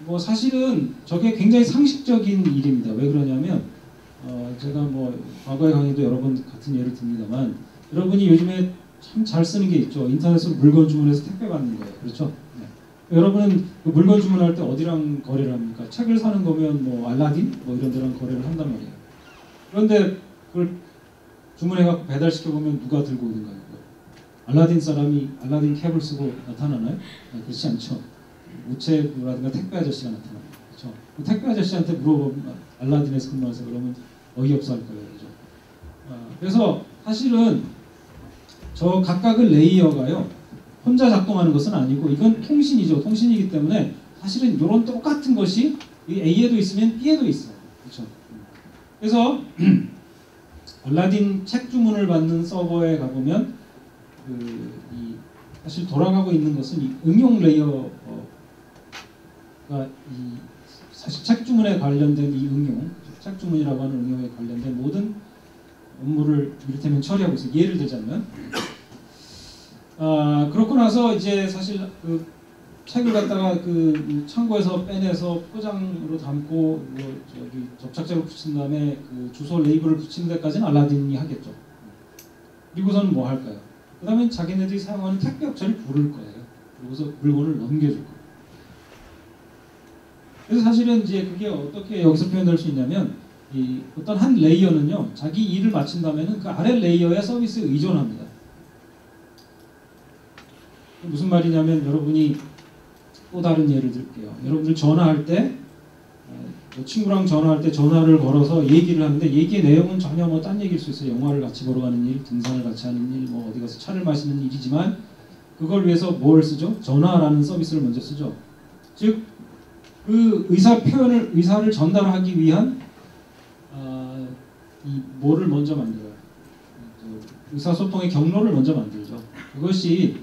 뭐 사실은 저게 굉장히 상식적인 일입니다. 왜 그러냐면 제가 뭐 과거의 강의도 여러 번 같은 예를 듭니다만 여러분이 요즘에 참 잘 쓰는 게 있죠. 인터넷으로 물건 주문해서 택배 받는 거예요. 그렇죠? 네. 여러분은 그 물건 주문할 때 어디랑 거래를 합니까? 책을 사는 거면 뭐 알라딘 뭐 이런 데랑 거래를 한단 말이에요. 그런데 그걸 주문해갖고 배달시켜보면 누가 들고 오는가요? 알라딘 사람이 알라딘 캡을 쓰고 나타나나요? 그렇지 않죠. 우체부라든가 택배 아저씨가 나타나요. 그렇죠? 택배 아저씨한테 물어보면 알라딘에서 근무해서 그러면 어이없어 할 거예요. 그렇죠? 그래서 사실은 저 각각의 레이어가요 혼자 작동하는 것은 아니고 이건 통신이죠. 통신이기 때문에 사실은 이런 똑같은 것이 A에도 있으면 B에도 있어요. 그렇죠? 그래서 알라딘 책 주문을 받는 서버에 가보면 사실 돌아가고 있는 것은 이 응용 레이어가 사실 책 주문에 관련된 이 응용, 책 주문이라고 하는 응용에 관련된 모든 업무를 이를테면 처리하고 있어요. 예를 들자면 그렇고 나서 이제 사실 그 책을 갖다가 그 창고에서 빼내서 포장으로 담고 뭐 저기 접착제로 붙인 다음에 그 주소 레이블을 붙이는 데까지는 알라딘이 하겠죠. 그리고서는 뭐 할까요? 그 다음에 자기네들이 사용하는 택배 업체를 부를 거예요. 그리고서 물건을 넘겨줄 거예요. 그래서 사실은 이제 그게 어떻게 여기서 표현될 수 있냐면 이 어떤 한 레이어는요 자기 일을 마친 다음에는 그 아래 레이어의 서비스에 의존합니다. 무슨 말이냐면 여러분이 또 다른 예를 들게요. 여러분들 전화할 때 친구랑 전화할 때 전화를 걸어서 얘기를 하는데 얘기의 내용은 전혀 뭐 딴 얘기일 수 있어요. 영화를 같이 보러 가는 일, 등산을 같이 하는 일, 뭐 어디 가서 차를 마시는 일이지만 그걸 위해서 뭘 쓰죠? 전화라는 서비스를 먼저 쓰죠. 즉 그 의사를 전달하기 위한 이 뭐를 먼저 만들어요. 의사소통의 경로를 먼저 만들죠. 그것이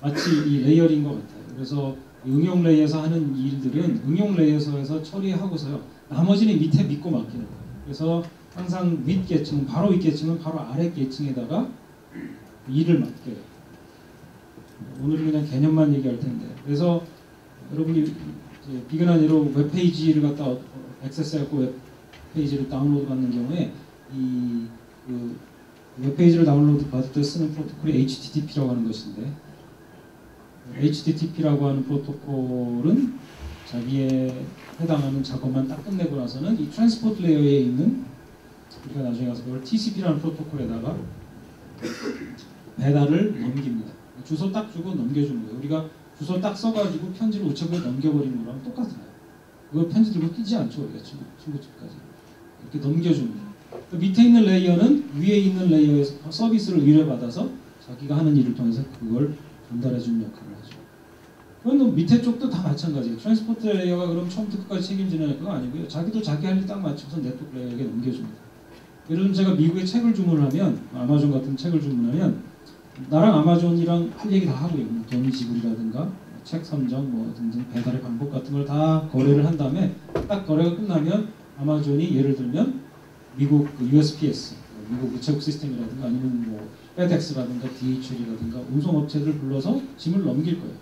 마치 이 레이어링인 것 같아요. 그래서 응용 레이어에서 하는 일들은 응용 레이어에서 처리하고서요. 나머지는 밑에 믿고 맡기는 거예요. 그래서 항상 윗 계층은 바로 윗 계층은 바로 아래 계층에다가 일을 맡겨요. 오늘은 그냥 개념만 얘기할 텐데. 그래서 여러분이 비근한 예로 웹페이지를 갖다 액세스해갖고 웹페이지를 다운로드 받는 경우에 그 웹페이지를 다운로드 받을 때 쓰는 프로토콜이 HTTP라고 하는 것인데 HTTP라고 하는 프로토콜은 자기에 해당하는 작업만 딱 끝내고 나서는 이 트랜스포트 레이어에 있는 우리가 나중에 가서 그걸 TCP라는 프로토콜에다가 배달을 넘깁니다. 주소 딱 주고 넘겨주는 거예요. 우리가 주소 딱 써가지고 편지를 우체국에 넘겨버리는 거랑 똑같아요. 그거 편지 들고 뛰지 않죠. 우리가 친구 집까지. 이렇게 넘겨줍니다. 그 밑에 있는 레이어는 위에 있는 레이어에서 서비스를 의뢰받아서 자기가 하는 일을 통해서 그걸 전달해주는 역할을 하죠. 그건 밑에 쪽도 다 마찬가지예요. 트랜스포트 레이어가 그럼 처음부터 끝까지 책임지는 거 아니고요. 자기도 자기 할 일 딱 맞춰서 네트워크 레이어에게 넘겨줍니다. 예를 들면 제가 미국에 책을 주문하면 아마존 같은 책을 주문하면 나랑 아마존이랑 할 얘기 다 하고요. 뭐 돈 지불이라든가 책 선정 뭐 등등 배달의 방법 같은 걸 다 거래를 한 다음에 딱 거래가 끝나면 아마존이 예를 들면 미국 그 USPS 미국 우체국 시스템이라든가 아니면 뭐 FedEx라든가 DHL이라든가 운송업체들 불러서 짐을 넘길 거예요.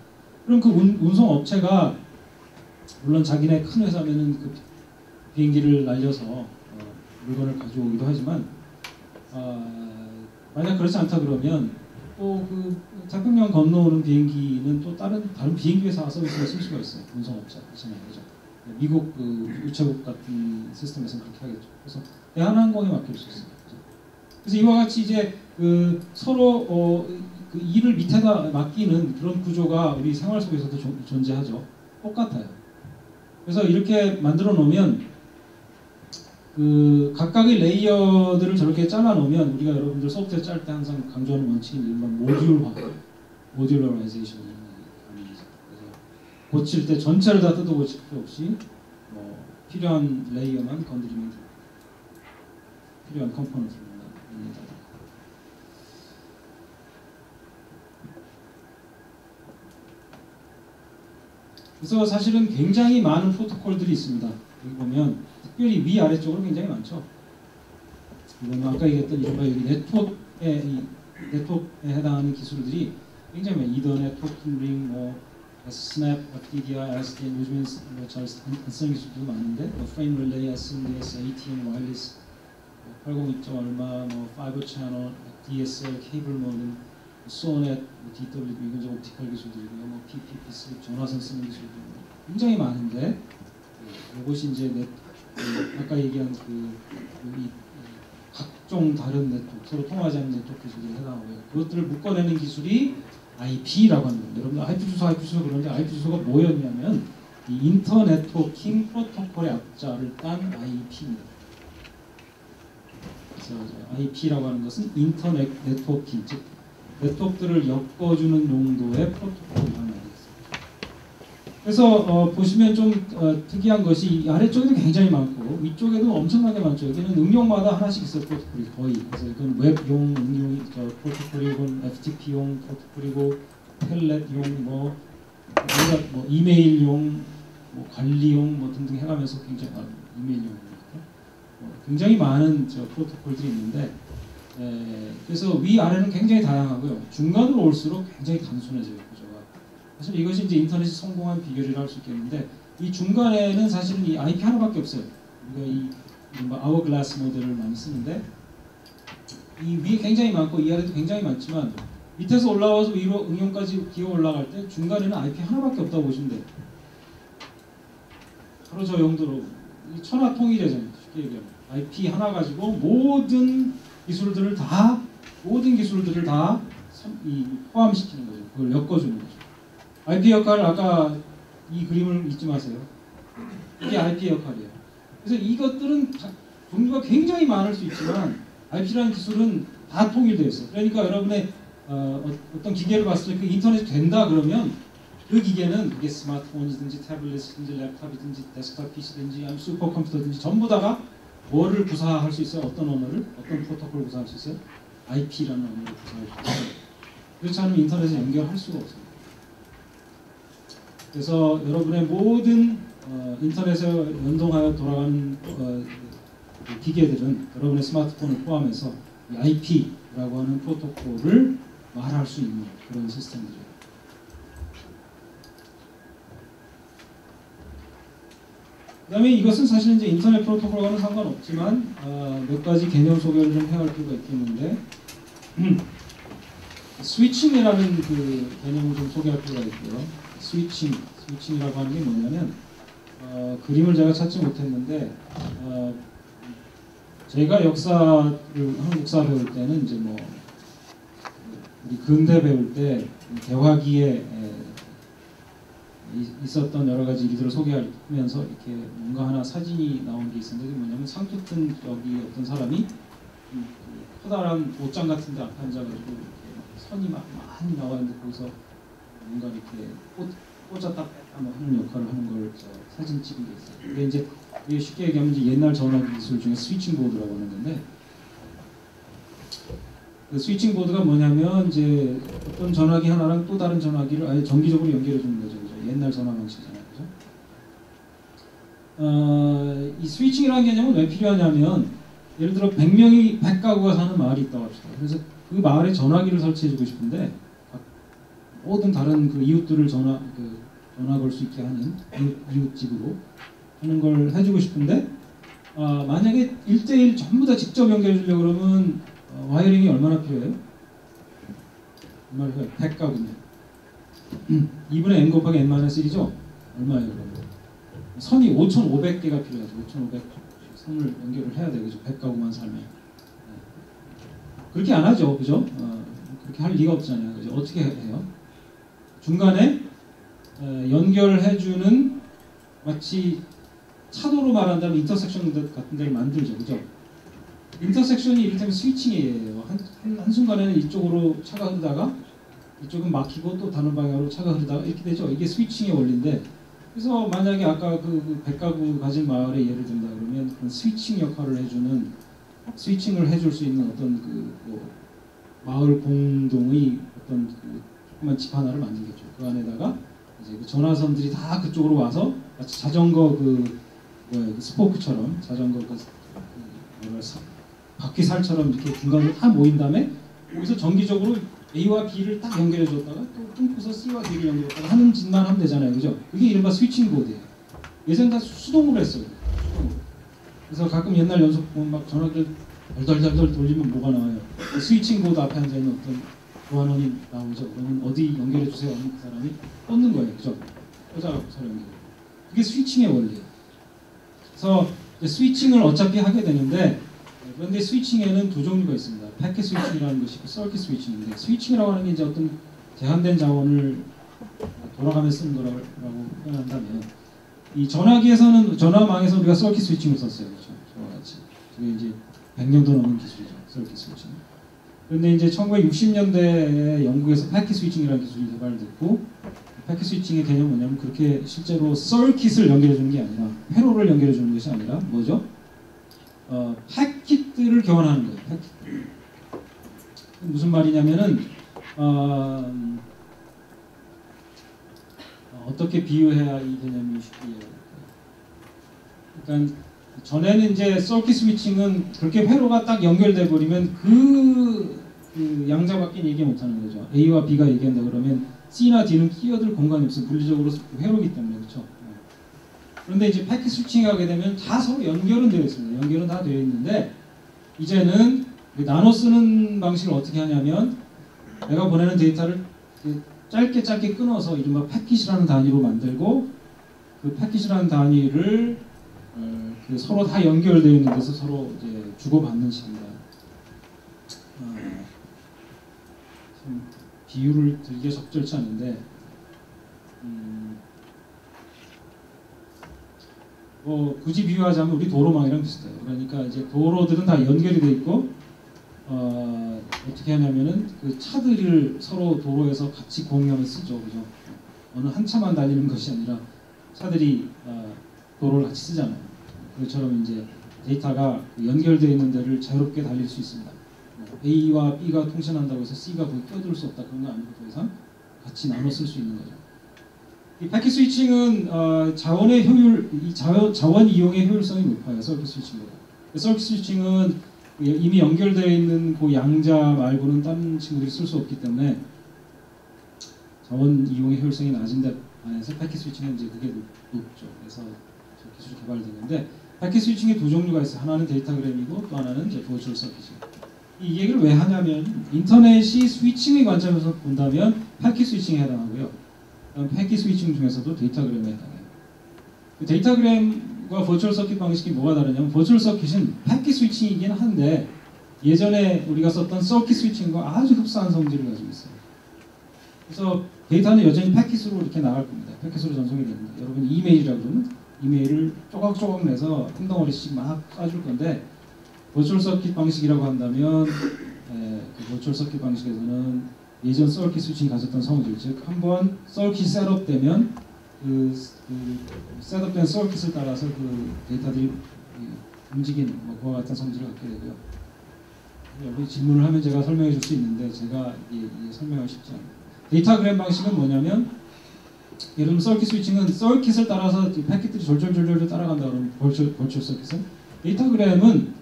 그럼 그 운송업체가 물론 자기네 큰 회사면은 그 비행기를 날려서 물건을 가져오기도 하지만 만약 그렇지 않다 그러면 또 그 태평양 건너오는 비행기는 또 다른 비행기 회사 서비스를 쓸 수가 있어요. 운송업체 그렇잖아요, 그죠? 미국 그 우체국 같은 시스템에서는 그렇게 하겠죠. 그래서 대한항공에 맡길 수 있어요. 그죠? 그래서 이와 같이 이제 그 서로 그 일을 밑에다 맡기는 그런 구조가 우리 생활 속에서도 존재하죠. 똑같아요. 그래서 이렇게 만들어 놓으면 그 각각의 레이어들을 저렇게 잘라 놓으면 우리가 여러분들 소프트웨어 짤 때 항상 강조하는 원칙이 일반 모듈러라이제이션을 하는 거죠. 그래서 고칠 때 전체를 다 뜯어 고칠 필요 없이 뭐 필요한 레이어만 건드리면 돼요. 필요한 컴포넌트만 있는 다. 그래서 사실은 굉장히 많은 프로토콜들이 있습니다. 여기 보면 특별히 위아래쪽으로 굉장히 많죠. 이건 아까 얘기했던 이른바 여기 네트워크에 해당하는 기술들이 굉장히 많아요. 이더넷, 토킹링, 뭐 스냅, FDDI, SDN 요즘엔 뭐 잘 안 쓰는 기술도 많은데 뭐 프레임 릴레이, SNDS, ATM, 와이어리스, 802. 얼마, 뭐 파이버 채널, DSL, 케이블 모뎀, 소넷, DW 이건 이제 옵티컬 기술들이고요. 뭐 PPP3 전화선 쓰는 기술도 굉장히 많은데 이것이 이제 아까 얘기한 이 각종 다른 네트워크, 서로 통하지 않는 네트워크 기술에 해당하고요. 그것들을 묶어내는 기술이 IP라고 하는 겁니다. 여러분들 IP 주소 그러는데 IP 주소가 뭐였냐면 이 인터네트워킹 프로토콜의 앞자를 딴 IP입니다. 그래서 IP라고 하는 것은 인터넷 네트워킹, 즉 네트워크들을 엮어주는 용도의 프로토콜이라는 말이 있습니다. 그래서 보시면 좀 특이한 것이 아래쪽에도 굉장히 많고 위쪽에도 엄청나게 많죠. 여기는 응용마다 하나씩 있어요. 프로토콜이 거의. 그래서 이건 웹용 응용 프로토콜이고 FTP용 프로토콜이고 텔넷용 뭐 이메일용 뭐 관리용 뭐 등등 해가면서 굉장히 이메일용 굉장히 많은 프로토콜들이 있는데 그래서 위아래는 굉장히 다양하고요. 중간으로 올수록 굉장히 단순해져요. 구조가. 사실 이것이 이제 인터넷이 성공한 비결이라 할 수 있겠는데 이 중간에는 사실은 이 IP 하나밖에 없어요. 우리가 이 아워글라스 모델을 많이 쓰는데 이 위에 굉장히 많고 이 아래도 굉장히 많지만 밑에서 올라와서 위로 응용까지 기어 올라갈 때 중간에는 IP 하나밖에 없다고 보시면 돼요. 바로 저 용도로 천하통일이잖아요. 쉽게 얘기하면 IP 하나 가지고 모든 기술들을 다 포함시키는 거죠. 그걸 엮어주는 거죠. IP 역할을 아까 이 그림을 잊지 마세요. 이게 IP 역할이에요. 그래서 이것들은 종류가 굉장히 많을 수 있지만 IP라는 기술은 다 통일되어 있어요. 그러니까 여러분의 어떤 기계를 봤을 때 그 인터넷이 된다 그러면 그 기계는 그게 스마트폰이든지 태블릿이든지 랩탑이든지 데스크탑 PC든지 아니면 슈퍼컴퓨터든지 전부 다가 뭐를 구사할 수 있어요? 어떤 언어를? 어떤 프로토콜을 구사할 수 있어요? IP라는 언어를 구사할 수 있어요. 그렇지 않으면 인터넷에 연결할 수가 없어요. 그래서 여러분의 모든 인터넷에 연동하여 돌아가는 기계들은 여러분의 스마트폰을 포함해서 이 IP라고 하는 프로토콜을 말할 수 있는 그런 시스템들이에요. 그 다음에 이것은 사실 이제 인터넷 프로토콜과는 상관없지만 몇 가지 개념 소개를 좀 해야 할 필요가 있겠는데 스위칭이라는 그 개념을 좀 소개할 필요가 있고요. 스위칭이라고 하는 게 뭐냐면 그림을 제가 찾지 못했는데 제가 한국사 배울 때는 이제 뭐 우리 근대 배울 때 대화기에 있었던 여러 가지 일들을 소개하면서 이렇게 뭔가 하나 사진이 나온 게 있었는데 그게 뭐냐면 상투튼 여기 어떤 사람이 커다란 옷장 같은 데 앞에 앉아가지고 이렇게 선이 많이 나와 있는데 거기서 뭔가 이렇게 꽂았다 뺐다 뭐 하는 역할을 하는 걸 사진 찍은 게 있어요. 이게 이제 쉽게 얘기하면 이제 옛날 전화기 기술 중에 스위칭 보드라고 하는 건데 그 스위칭 보드가 뭐냐면 이제 어떤 전화기 하나랑 또 다른 전화기를 아예 정기적으로 연결해 주는 거죠. 옛날 전화 방식이잖아요. 그죠? 이 스위칭이라는 개념은 왜 필요하냐면 예를 들어 100가구가 사는 마을이 있다고 합시다. 그래서 그 마을에 전화기를 설치해주고 싶은데 모든 다른 그 이웃들을 전화 걸 수 있게 하는 이웃집으로 하는 걸 해주고 싶은데 만약에 1대1 전부 다 직접 연결해 주려고 그러면 와이어링이 얼마나 필요해요? 얼마나 필요해요? 100가구면 2분의 n 곱하기 n-1이죠? 얼마예요 그러면? 선이 5,500개가 필요하죠. 5,500 선을 연결을 해야 돼요. 그죠? 100가구만 살면. 그렇게 안 하죠. 그죠? 그렇게 할 리가 없잖아요. 그죠? 어떻게 해요? 중간에 연결해주는 마치 차도로 말한다면 인터섹션 같은 데를 만들죠. 그죠? 인터섹션이 이를테면 스위칭이에요. 한순간에는 이쪽으로 차가 흐르다가 이쪽은 막히고 또 다른 방향으로 차가 흐르다가 이렇게 되죠. 이게 스위칭의 원리인데 그래서 만약에 아까 그 100가구 가진 마을의 예를 든다 그러면 그 스위칭 역할을 해주는 스위칭을 해줄 수 있는 어떤 뭐 마을 공동의 어떤 조그만 집 하나를 만들겠죠. 그 안에다가 이제 그 전화선들이 다 그쪽으로 와서 마치 자전거 그 스포크처럼 자전거 바퀴살처럼 이렇게 중간으로 다 모인 다음에 여기서 정기적으로 A와 B를 딱 연결해 줬다가 또 끊고서 C와 D를 연결했다가 하는 짓만 하면 되잖아요. 그죠? 그게 이른바 스위칭 보드예요. 예전에 다 수동으로 했어요. 그래서 가끔 옛날 연속 보면 막 전화기를 덜덜덜덜 돌리면 뭐가 나와요. 그 스위칭 보드 앞에 앉아있는 어떤 보안원이 나오죠. 그러면 어디 연결해 주세요 하면 그 사람이 꽂는 거예요. 그죠? 꽂아갖고 서로 연결해. 그게 스위칭의 원리예요. 그래서 스위칭을 어차피 하게 되는데 그런데 스위칭에는 두 종류가 있습니다. 패킷 스위칭이라는 것이 있고 서킷 스위칭인데 스위칭이라고 하는 게 이제 어떤 제한된 자원을 돌아가면서 쓰는 거라고 표현한다면 이 전화망에서는 우리가 서킷 스위칭을 썼어요. 그렇죠? 저와 같이. 그게 이제 100년도 넘은 기술이죠. 서킷 스위칭. 그런데 이제 1960년대에 영국에서 패킷 스위칭이라는 기술이 개발됐고 패킷 스위칭의 개념은 뭐냐면 그렇게 실제로 서킷을 연결해 주는 게 아니라 회로를 연결해 주는 것이 아니라 뭐죠? 패킷들을 교환하는 거예요. 패킷. 무슨 말이냐면은 어떻게 비유해야 이 개념이 쉽게 이해가 될까요? 그러니까 전에는 이제 서킷 스위칭은 그렇게 회로가 딱 연결돼 버리면 그 양자밖에 얘기 못하는 거죠. A와 B가 얘기한다 그러면 C나 D는 끼어들 공간이 없어. 물리적으로 회로기 때문에. 그렇죠. 그런데 이제 패킷 스위칭 하게 되면 다 서로 연결은 되어 있습니다. 연결은 다 되어 있는데 이제는 나눠 쓰는 방식을 어떻게 하냐면 내가 보내는 데이터를 짧게 끊어서 이른바 패킷이라는 단위로 만들고 그 패킷이라는 단위를 서로 다 연결되어 있는 데서 서로 이제 주고받는 식입니다. 참 비유를 들기가 적절치 않은데 뭐 굳이 비유하자면 우리 도로망이랑 비슷해요. 그러니까 이제 도로들은 다 연결이 돼 있고 어떻게 하냐면은 그 차들을 서로 도로에서 같이 공유하면 쓰죠, 그죠? 어느 한 차만 달리는 것이 아니라 차들이 도로를 같이 쓰잖아요. 그것처럼 이제 데이터가 연결되어 있는 데를 자유롭게 달릴 수 있습니다. A와 B가 통신한다고 해서 C가 거기 끼어들 수 없다 그런 거 아니고 더 이상 같이 나눠 쓸 수 있는 거죠. 이 패킷 스위칭은 자원의 효율, 자원 이용의 효율성이 높아요. 서킷 스위칭보다. 서킷 스위칭은 이미 연결되어 있는 그 양자 말고는 다른 친구들이 쓸 수 없기 때문에 자원 이용의 효율성이 낮은 데 안에서 패킷 스위칭은 이제 그게 높죠. 그래서 저 기술이 개발되는데 패킷 스위칭이 두 종류가 있어요. 하나는 데이터그램이고 또 하나는 이제 버추얼 서킷이에요. 이 얘기를 왜 하냐면 인터넷이 스위칭의 관점에서 본다면 패킷 스위칭에 해당하고요. 패킷 스위칭 중에서도 데이터그램에 해당해요. 데이터그램과 버추얼 서킷 방식이 뭐가 다르냐면 버추얼 서킷은 패킷 스위칭이긴 한데 예전에 우리가 썼던 서킷 스위칭과 아주 흡사한 성질을 가지고 있어요. 그래서 데이터는 여전히 패킷으로 이렇게 나갈 겁니다. 패킷으로 전송이 됩니다. 여러분 이메일이라고 그러면 이메일을 조각조각 내서 한 덩어리씩 막 쏴줄 건데 버추얼 서킷 방식이라고 한다면 그 버추얼 서킷 방식에서는 예전 서킷 스위칭이 가졌던 성질, 즉 한번 서킷이 셋업되면 그 셋업된 서킷을 따라서 그 데이터들이 움직이는 그와 같은 성질을 갖게 되고요. 여기 질문을 하면 제가 설명해 줄 수 있는데 제가 설명하기 쉽지 않아요. 데이터그램 방식은 뭐냐면 예를 들면 서킷 스위칭은 서킷을 따라서 패킷들이 졸졸졸졸 따라간다 그러면 버추얼 서킷은 데이터그램은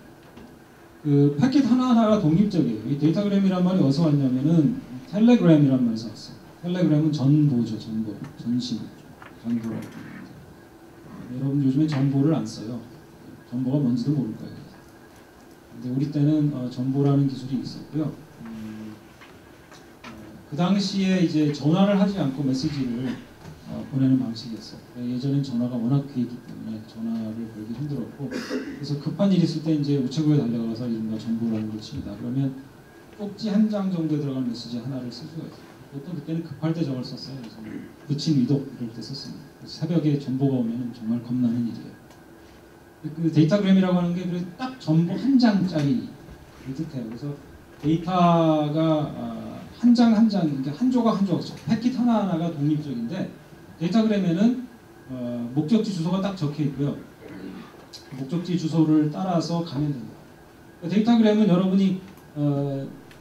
그 패킷 하나하나가 독립적이에요. 이 데이터그램이란 말이 어디서 왔냐면은 텔레그램이란 말에서 왔어요. 텔레그램은 전보죠. 전보. 전신. 전보라고 합니다. 여러분 요즘엔 전보를 안 써요. 전보가 뭔지도 모를 거예요. 근데 우리 때는 전보라는 기술이 있었고요. 그 당시에 이제 전화를 하지 않고 메시지를 보내는 방식이었어요. 예전엔 전화가 워낙 귀했기 때문에 전화를 걸기 힘들었고 그래서 급한 일이 있을 때 이제 우체국에 달려가서 이른바 전보라는 걸 칩니다. 그러면 꼭지 한 장 정도에 들어간 메시지 하나를 쓸 수가 있어요. 보통 그때는 급할 때 저걸 썼어요. 그래서 부친 위독 이럴 때 썼습니다. 새벽에 전보가 오면 정말 겁나는 일이에요. 그 데이터그램이라고 하는 게 딱 전보 한 장짜리 뜻해요. 그래서 데이터가 한 장 한 장, 그러니까 한 조각 한 조각, 패킷 하나하나가 독립적인데 데이터그램에는 목적지 주소가 딱 적혀 있고요. 목적지 주소를 따라서 가면 됩니다. 데이터그램은 여러분이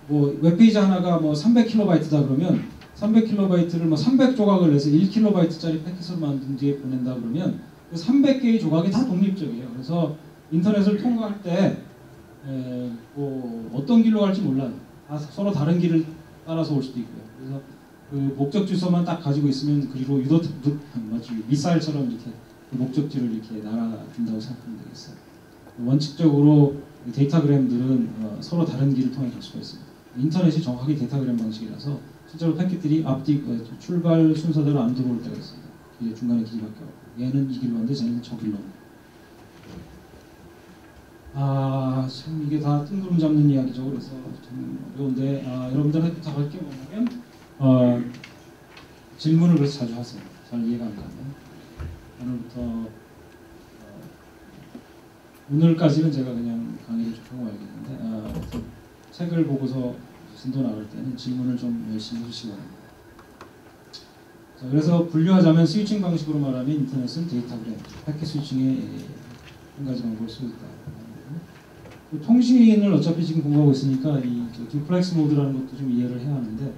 뭐 웹페이지 하나가 뭐 300kb다 그러면 300kb를 뭐 300조각을 내서 1kb짜리 패킷을 만든 뒤에 보낸다 그러면 300개의 조각이 다 독립적이에요. 그래서 인터넷을 통과할 때 뭐 어떤 길로 갈지 몰라요. 다 서로 다른 길을 따라서 올 수도 있고요. 그래서 그 목적 주소만 딱 가지고 있으면 그리로 미사일처럼 이렇게 그 목적지를 이렇게 날아든다고 생각하면 되겠어요. 원칙적으로 데이터그램들은 서로 다른 길을 통해 갈 수가 있습니다. 인터넷이 정확하게 데이터그램 방식이라서 실제로 패킷들이 앞뒤 출발 순서대로 안 들어올 때가 있습니다. 중간에 길이 바뀌어. 얘는 이 길로 왔는데 쟤는 저 길로. 참 이게 다 뜬구름 잡는 이야기죠. 그래서 좀 어려운데 여러분들한테 부탁할 게 뭐냐면 질문을 그래서 자주 하세요. 잘 이해가 안 가면 오늘까지는 제가 그냥 강의를 쭉 하고 알겠는데 책을 보고서 진도 나갈 때는 질문을 좀 열심히 해주시기 바랍니다. 자, 그래서 분류하자면 스위칭 방식으로 말하면 인터넷은 데이터그램, 패킷 스위칭의 한 가지 방법을 쓰고 있다. 통신을 어차피 지금 공부하고 있으니까 이 듀플렉스 모드라는 것도 좀 이해를 해야 하는데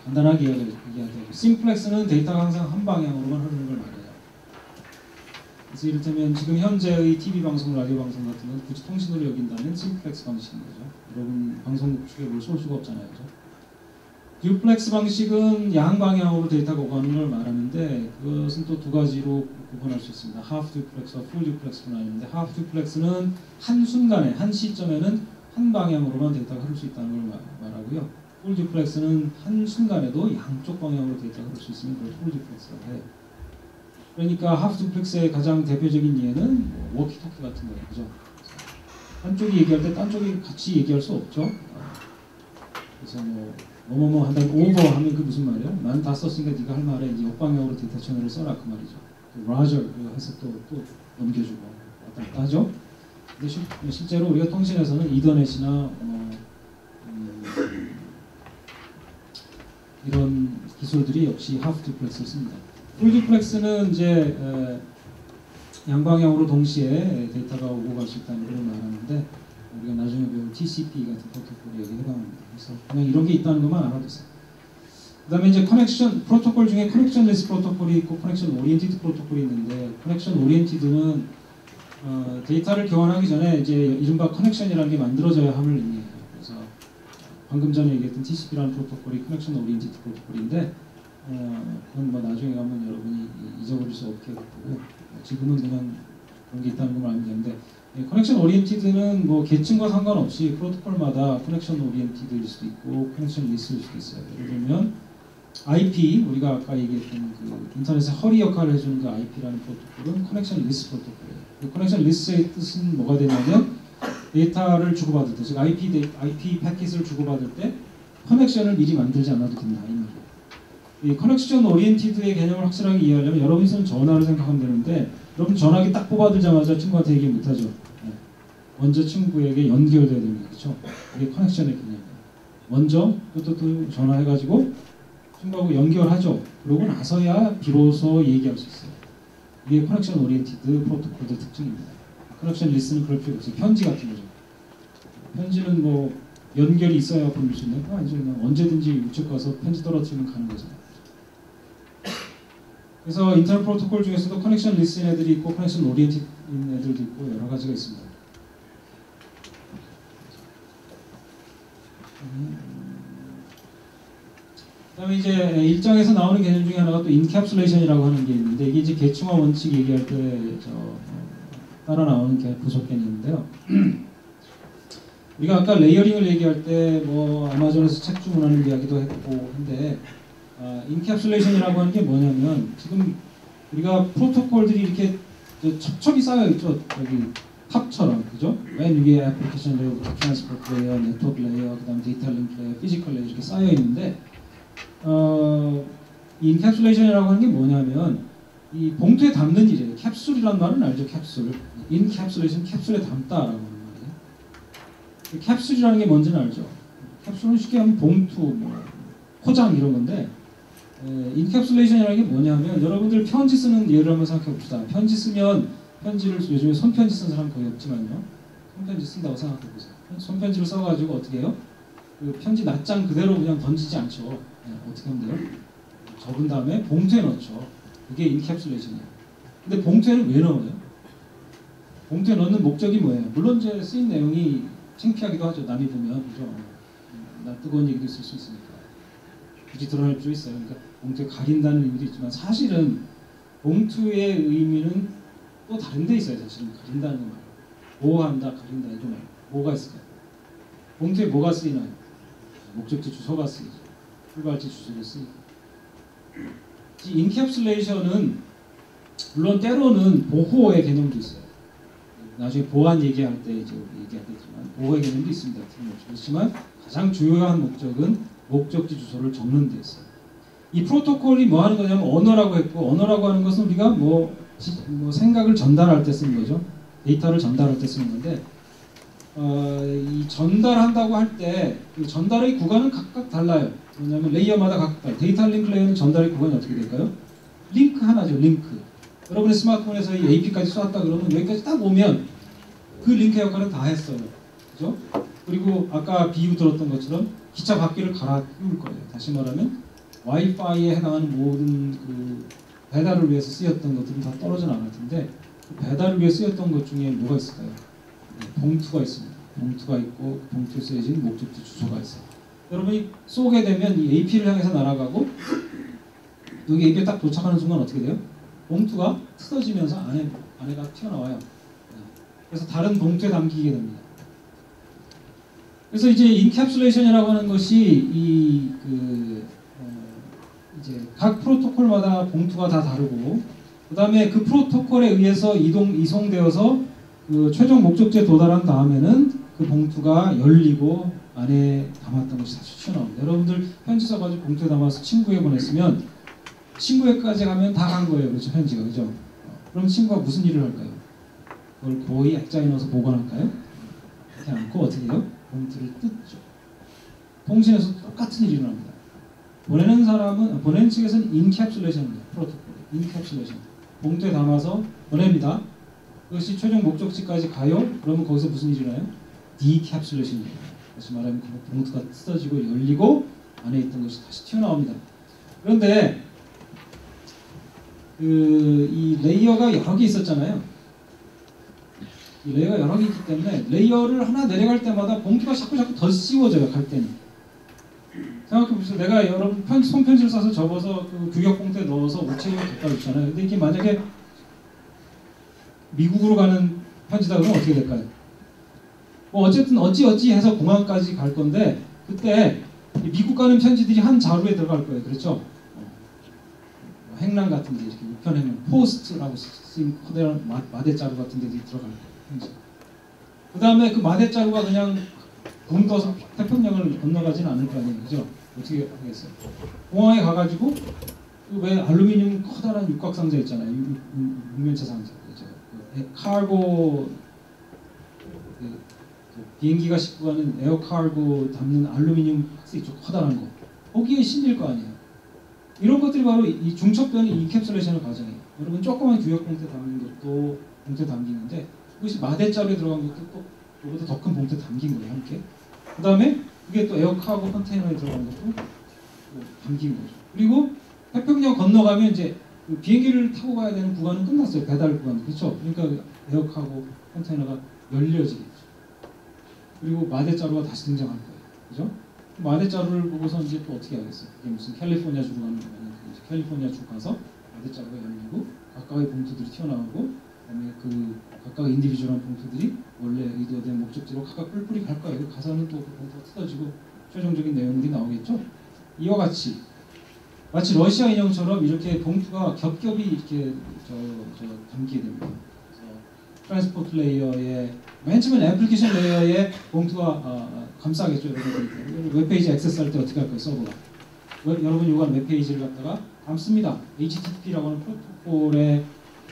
간단하게 이야기하자면 심플렉스는 데이터가 항상 한 방향으로만 흐르는 걸 말해요. 그래서 이를테면 지금 현재의 TV 방송, 라디오 방송 같은 건 굳이 통신으로 여긴다면 심플렉스 방식인 거죠. 여러분 방송국 쪽에 뭘 쏠 수가 없잖아요. 그죠? 듀플렉스 방식은 양방향으로 데이터가 오가는 걸 말하는데 그것은 또 두 가지로 구분할 수 있습니다. 하프 듀플렉스와 풀 듀플렉스로 나뉘는데 하프 듀플렉스는 한 순간에, 한 시점에는 한 방향으로만 데이터가 흐를 수 있다는 걸 말하고요. 풀 듀플렉스는 한 순간에도 양쪽 방향으로 데이터가 흐를 수 있으면 그걸 풀 듀플렉스라고 해요. 그러니까 하프 듀플렉스의 가장 대표적인 예는 뭐 워키토키 같은 거예요. 그죠? 한쪽이 얘기할 때 딴 쪽이 같이 얘기할 수 없죠. 그래서 뭐뭐뭐 한다면 오버 하면 그 무슨 말이에요? 나는 다 썼으니까 네가 할 말에 이제 역방향으로 데이터 채널을 써라 그 말이죠. 라저 해서 또 넘겨주고 왔다 갔다 하죠. 근데 실제로 우리가 통신에서는 이더넷이나 이런 기술들이 역시 하프 듀플렉스를 씁니다. 풀 듀플렉스는 이제 양방향으로 동시에 데이터가 오고 갈 수 있다는 걸 말하는데 우리가 나중에 배울 TCP 같은 프로토콜이 여기 해당합니다. 그래서 그냥 이런 게 있다는 것만 알아두세요. 그 다음에 이제 커넥션 프로토콜 중에 커넥션리스 프로토콜이 있고 커넥션 오리엔티드 프로토콜이 있는데 커넥션 오리엔티드는 데이터를 교환하기 전에 이제 이른바 커넥션이라는 게 만들어져야 함을 의미해요. 그래서 방금 전에 얘기했던 TCP라는 프로토콜이 커넥션 오리엔티드 프로토콜인데 그건 뭐 나중에 가면 여러분이 잊어버릴 수 없게 됐고요. 지금은 그냥 그런 게 있다는 것만 알면 되는데 커넥션 오리엔티드는 뭐 계층과 상관없이 프로토콜마다 커넥션 오리엔티드일 수도 있고 커넥션 리스트일 수도 있어요. 예를 들면 IP, 우리가 아까 얘기했던 그 인터넷의 허리 역할을 해주는 그 IP라는 프로토콜은 커넥션 리스트 프로토콜이에요. 그 커넥션 리스트의 뜻은 뭐가 되냐면 데이터를 주고받을 때, 즉 IP 패킷을 주고받을 때 커넥션을 미리 만들지 않아도 된다 이 말이에요. 이 커넥션 오리엔티드의 개념을 확실하게 이해하려면 여러분이 쓰는 전화를 생각하면 되는데 여러분 전화기 딱 뽑아들자마자 친구한테 얘기 못하죠. 네. 먼저 친구에게 연결돼야 됩니다. 그렇죠? 이게 커넥션의 개념이에요. 먼저 또 전화해가지고 친구하고 연결하죠. 그러고 나서야 비로소 얘기할 수 있어요. 이게 커넥션 오리엔티드 프로토콜의 특징입니다. 커넥션 리스트는 그럴 필요가 없어요. 편지 같은 거죠. 편지는 뭐 연결이 있어야 보낼 수 있는 거 아니죠. 그냥 언제든지 우측 가서 편지 떨어뜨리면 가는 거잖아요. 그래서 인터넷 프로토콜 중에서도 커넥션 리스트인 애들이 있고 커넥션 오리엔티드인 애들도 있고 여러 가지가 있습니다. 그다음에 이제 1장에서 나오는 개념 중에 하나가 또 인캡슐레이션이라고 하는 게 있는데 이게 이제 계층화 원칙 얘기할 때 따라 나오는 부속 개념인데요. 우리가 아까 레이어링을 얘기할 때 뭐 아마존에서 책 주문하는 이야기도 했고 한데 인캡슐레이션이라고 하는 게 뭐냐면 지금 우리가 프로토콜들이 이렇게 첩첩이 쌓여 있죠. 여기 탑처럼 그죠? 맨 위에 애플리케이션 레이어부터 트랜스포트 레이어, 네트워크 레이어, 그다음 데이터 링크 레이어, 피지컬 레이어 이렇게 쌓여 있는데 이 인캡슐레이션이라고 하는 게 뭐냐면 이 봉투에 담는 일이에요. 캡슐이란 말은 알죠? 캡슐. 인캡슐레이션 캡슐에 담다라고 하는 말이에요. 캡슐이라는 게 뭔지는 알죠? 캡슐은 쉽게 하면 봉투, 뭐 포장 이런 건데 인캡슐레이션이라는 게 뭐냐면 여러분들 편지 쓰는 예를 한번 생각해 봅시다. 편지 쓰면 편지를 요즘에 손편지 쓰는 사람 거의 없지만요. 손편지 쓴다고 생각해 보세요. 손편지를 써가지고 어떻게 해요? 그 편지 낱장 그대로 그냥 던지지 않죠. 네, 어떻게 하면 돼요? 적은 다음에 봉투에 넣죠. 그게 인캡슐레이션이에요. 근데 봉투에는 왜 넣어요? 봉투에 넣는 목적이 뭐예요? 물론 이제 쓰인 내용이 창피하기도 하죠. 남이 보면 그죠? 나 뜨거운 얘기도 있을 수 있으니까 굳이 드러낼 필요 있어요. 그러니까 봉투에 가린다는 의미도 있지만 사실은 봉투의 의미는 또 다른 데 있어요. 사실은 가린다는 말, 보호한다, 가린다 이거 말 뭐가 있을까요? 봉투에 뭐가 쓰이나요? 목적지 주소가 쓰이죠. 출발지 주소가 쓰이고. 인캡슐레이션은 물론 때로는 보호의 개념도 있어요. 나중에 보안 얘기할 때 이제 얘기하겠지만 보호의 개념도 있습니다. 그렇지만 가장 주요한 목적은 목적지 주소를 적는 데 있어요. 이 프로토콜이 뭐 하는 거냐면 언어라고 했고 언어라고 하는 것은 우리가 뭐 생각을 전달할 때 쓰는 거죠. 데이터를 전달할 때 쓰는 건데 이 전달한다고 할 때 그 전달의 구간은 각각 달라요. 왜냐하면 레이어마다 각각 달라요. 데이터 링크 레이어는 전달의 구간이 어떻게 될까요? 링크 하나죠. 링크. 여러분의 스마트폰에서 이 AP까지 쏘았다 그러면 여기까지 딱 오면 그 링크 역할은 다 했어요. 그죠? 그리고 아까 비유 들었던 것처럼 기차 바퀴를 갈아 끼울 거예요. 다시 말하면 와이파이에 해당하는 모든 그 배달을 위해서 쓰였던 것들은 다 떨어져 나갈 텐데 배달을 위해 쓰였던 것 중에 뭐가 있을까요? 네, 봉투가 있습니다. 봉투가 있고 봉투에 쓰여진 목적지 주소가 있어요. 여러분이 쏘게 되면 이 AP를 향해서 날아가고 여기 AP에 딱 도착하는 순간 어떻게 돼요? 봉투가 뜯어지면서 안에가 튀어나와요. 그래서 다른 봉투에 담기게 됩니다. 그래서 이제 인캡슐레이션이라고 하는 것이 이제 각 프로토콜마다 봉투가 다 다르고, 그 다음에 그 프로토콜에 의해서 이송되어서 그 최종 목적지에 도달한 다음에는 그 봉투가 열리고 안에 담았던 것이 다시 튀어나옵니다. 여러분들 편지 써가지고 봉투에 담아서 친구에게 보냈으면 친구에까지 가면 다 간 거예요. 그렇죠? 편지가. 그죠? 그럼 친구가 무슨 일을 할까요? 그걸 고이 액자에 넣어서 보관할까요? 그렇게 않고 어떻게 해요? 봉투를 뜯죠. 통신에서 똑같은 일이 일어납니다. 보내는 측에서는 인캡슐레이션입니다. 프로토콜. 인캡슐레이션. 봉투에 담아서 보냅니다. 그것이 최종 목적지까지 가요? 그러면 거기서 무슨 일이 일어나요? 디캡슐레이션입니다. 다시 말하면 그 봉투가 뜯어지고 열리고 안에 있던 것이 다시 튀어나옵니다. 그런데 이 레이어가 여러 개 있었잖아요. 이 레이어가 여러 개 있기 때문에 레이어를 하나 내려갈 때마다 봉투가 자꾸 더 씌워져요. 갈 때는. 생각해보세요. 내가 여러분 손편지를 써서 접어서 그 규격 봉투에 넣어서 우체국에 갖다 줬잖아요. 근데 이게 만약에 미국으로 가는 편지다 그러면 어떻게 될까요? 뭐 어쨌든 어찌 해서 공항까지 갈 건데 그때 미국 가는 편지들이 한 자루에 들어갈 거예요. 그렇죠? 행랑 같은 데 이렇게 우편 행랑, 포스트라고 쓰인 커다란 마대자루 같은 데 들어갈 거예요. 그 다음에 그 마대자루가 그냥 굶어서 태평양을 건너가지는 않을 거 아니에요. 그죠? 어떻게 하겠어요? 공항에 가가지고 왜 알루미늄 커다란 육각 상자 있잖아요. 육면체 상자. 그죠? 카고 비행기가 싣고 가는 에어카고 담는 알루미늄 박스 있죠. 커다란 거. 거기에 실릴 거 아니에요. 이런 것들이 바로 이 중첩변의 인캡슐레이션의 과정이에요. 여러분 조그만 규격 봉투에 담는 것도 봉투에 담기는데 그것이 마대자루에 들어간 것도 또 그보다 더 큰 봉투에 담긴 거예요. 함께. 그 다음에 그게 또 에어카고 컨테이너에 들어간 것도 담긴 거죠. 그리고 태평양 건너가면 이제 그 비행기를 타고 가야 되는 구간은 끝났어요. 배달 구간. 그렇죠? 그러니까 에어카고 컨테이너가 열려지겠죠. 그리고 마대자루가 다시 등장할 거예요. 그죠? 마대자루를 보고서 이제 또 어떻게 하겠어요? 이게 무슨 캘리포니아 주로 가는 거면 캘리포니아 주 가서 마대자루가 열리고 각각의 봉투들이 튀어나오고 그다음에 그 각각의 인디비주얼한 봉투들이 원래 의도된 목적지로 각각 뿔뿔이 갈 거예요. 가서는 또 그 봉투가 뜯어지고 최종적인 내용들이 나오겠죠? 이와 같이 마치 러시아 인형처럼 이렇게 봉투가 겹겹이 이렇게 담기게 됩니다. 트랜스포트 레이어에 맨 처음엔 애플리케이션 레이어에 봉투가 감싸겠죠. 여러분 웹페이지 액세스할 때 어떻게 할까요? 서버가 여러분 요구하는 웹페이지를 갖다가 감습니다. HTTP라고 하는 프로토콜에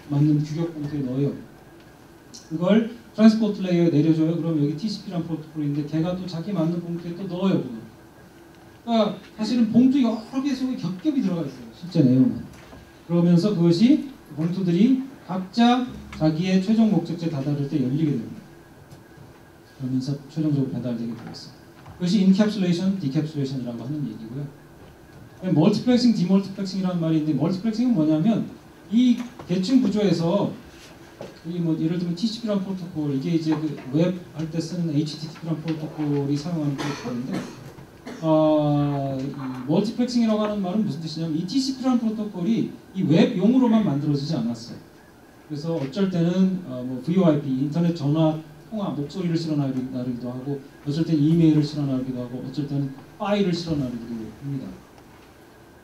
맞는 규격 봉투에 넣어요. 그걸 트랜스포트 레이어에 내려줘요. 그럼 여기 TCP라는 프로토콜인데 걔가 또 자기 맞는 봉투에 또 넣어요. 그걸. 그러니까 사실은 봉투 여러 개 속에 겹겹이 들어가 있어요. 실제 내용은. 그러면서 그것이 봉투들이 각자 자기의 최종 목적지에 다다를 때 열리게 됩니다. 그러면서 최종적으로 배달되게 되었어요. 그것이 인캡슐레이션, 디캡슐레이션이라고 하는 얘기고요. 멀티플렉싱, 디멀티플렉싱이라는 말이 있는데 멀티플렉싱은 뭐냐면 이 계층 구조에서 이 뭐 예를 들면 TCP라는 프로토콜 이게 이제 그 웹 할 때 쓰는 HTTP라는 프로토콜이 사용하는 프로토콜인데 이 멀티플렉싱이라고 하는 말은 무슨 뜻이냐면 이 TCP라는 프로토콜이 이 웹용으로만 만들어지지 않았어요. 그래서 어쩔 때는 뭐 VoIP 인터넷 전화 통화 목소리를 실어나르기도 하고 어쩔 때는 이메일을 실어나르기도 하고 어쩔 때는 파일을 실어나르기도 합니다.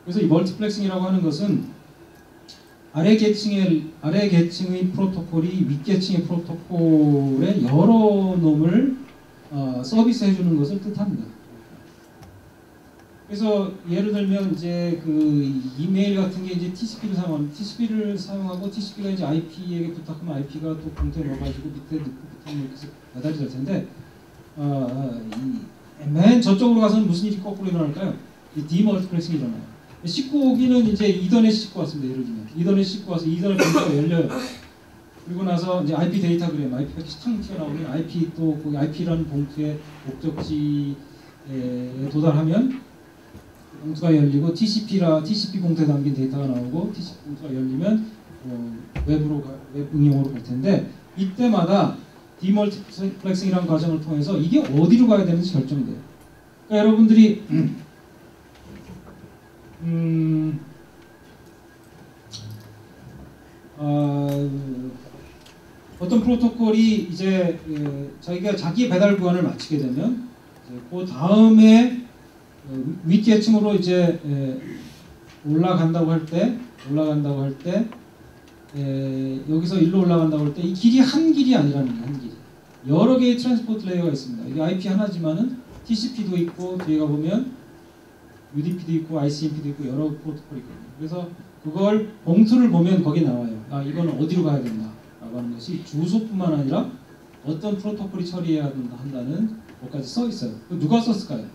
그래서 이 멀티플렉싱이라고 하는 것은 아래 계층의 프로토콜이 윗 계층의 프로토콜의 여러 놈을 서비스해 주는 것을 뜻합니다. 그래서 예를 들면 이제 그 이메일 같은 게 이제 TCP를 사용하고 TCP가 이제 IP에게 부탁하면 IP가 또 봉투에 넣어가지고 밑에 넣고 이렇게 해서 배달이 될 텐데 맨 저쪽으로 가서는 무슨 일이 거꾸로 일어날까요? 이 디멀티플렉싱이 일어나요. 싣고 오기는 이제 이더넷 싣고 왔습니다. 예를 들면 이더넷 싣고 와서 이더넷 봉투가 열려요. 그리고 나서 이제 IP 데이터그램, IP가 탁 튀어나오면 IP 또 그 IP라는 봉투의 목적지에 도달하면 봉투가 열리고 TCP 봉투에 담긴 데이터가 나오고 TCP 봉투가 열리면 웹 응용으로 갈 텐데 이때마다 디멀티플렉싱이라는 과정을 통해서 이게 어디로 가야 되는지 결정돼요. 그러니까 여러분들이 어떤 프로토콜이 이제 자기가 자기 배달 구간을 마치게 되면 그 다음에 윗계층으로 이제 올라간다고 할 때 여기서 일로 올라간다고 할 때 이 길이 한 길이 아니라는 거예요. 한 길이 여러 개의 트랜스포트 레이어가 있습니다. 이게 IP 하나지만은 TCP도 있고 뒤에 가보면 UDP도 있고 ICMP도 있고 여러 프로토콜이 있거든요. 그래서 그걸 봉투를 보면 거기 나와요. 아 이거는 어디로 가야 된다 라고 하는 것이 주소뿐만 아니라 어떤 프로토콜이 처리해야 한다는 것까지 써 있어요. 누가 썼을까요?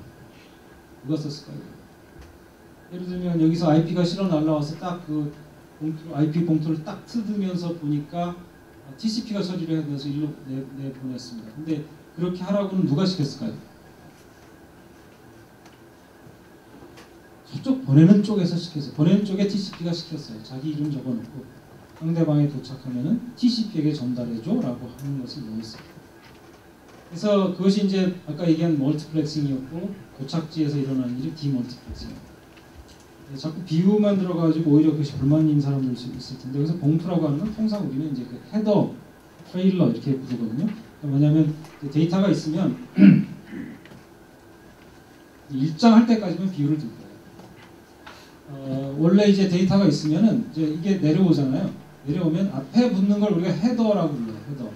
예를 들면 여기서 IP가 실어 날라와서 딱 그 IP 봉투를 딱 뜯으면서 보니까 TCP가 처리를 해야 돼서 일로 내보냈습니다. 근데 그렇게 하라고는 누가 시켰을까요? 저쪽 보내는 쪽에서 시켰어요. 보내는 쪽에 TCP가 시켰어요. 자기 이름 적어놓고 상대방에 도착하면은 TCP에게 전달해줘 라고 하는 것을 넣었어요. 그래서 그것이 이제 아까 얘기한 멀티플렉싱이었고 도착지에서 일어나는 일이 디멀티플렉싱이에요. 자꾸 비유만 들어가지고 오히려 그것이 불만인 사람들 있을 텐데 여기서 봉투라고 하는 건 통상 우리는 이제 그 헤더, 트레일러 이렇게 부르거든요. 뭐냐면 데이터가 있으면 일정할 때까지만 비유를 들 거예요. 원래 이제 데이터가 있으면은 이제 이게 내려오잖아요. 내려오면 앞에 붙는 걸 우리가 헤더라고 불러요. 헤더.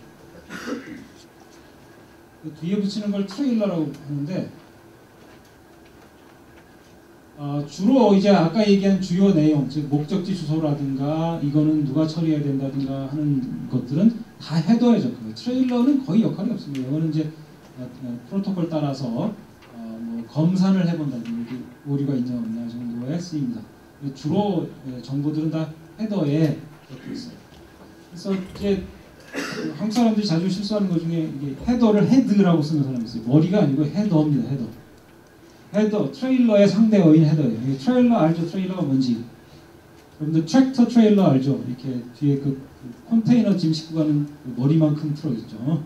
그 뒤에 붙이는 걸 트레일러라고 하는데 주로 이제 아까 얘기한 주요 내용, 즉 목적지 주소라든가 이거는 누가 처리해야 된다든가 하는 것들은 다 헤더에 적혀요. 트레일러는 거의 역할이 없습니다. 이거는 이제 프로토콜 따라서 뭐 검사를 해본다든지 오류가 있냐 없냐 정도에 쓰입니다. 주로 정보들은 다 헤더에 적혀 있어요. 그래서 이제 한국 사람들이 자주 실수하는 것 중에 이게 헤더를 헤드라고 쓰는 사람이 있어요. 머리가 아니고 헤더입니다. 헤더, 트레일러의 상대어인 헤더예요. 트레일러 알죠? 트레일러가 뭔지. 여러분들 트랙터 트레일러 알죠? 이렇게 뒤에 그 컨테이너 짐 싣고 가는 그 머리만큼 트럭 있죠.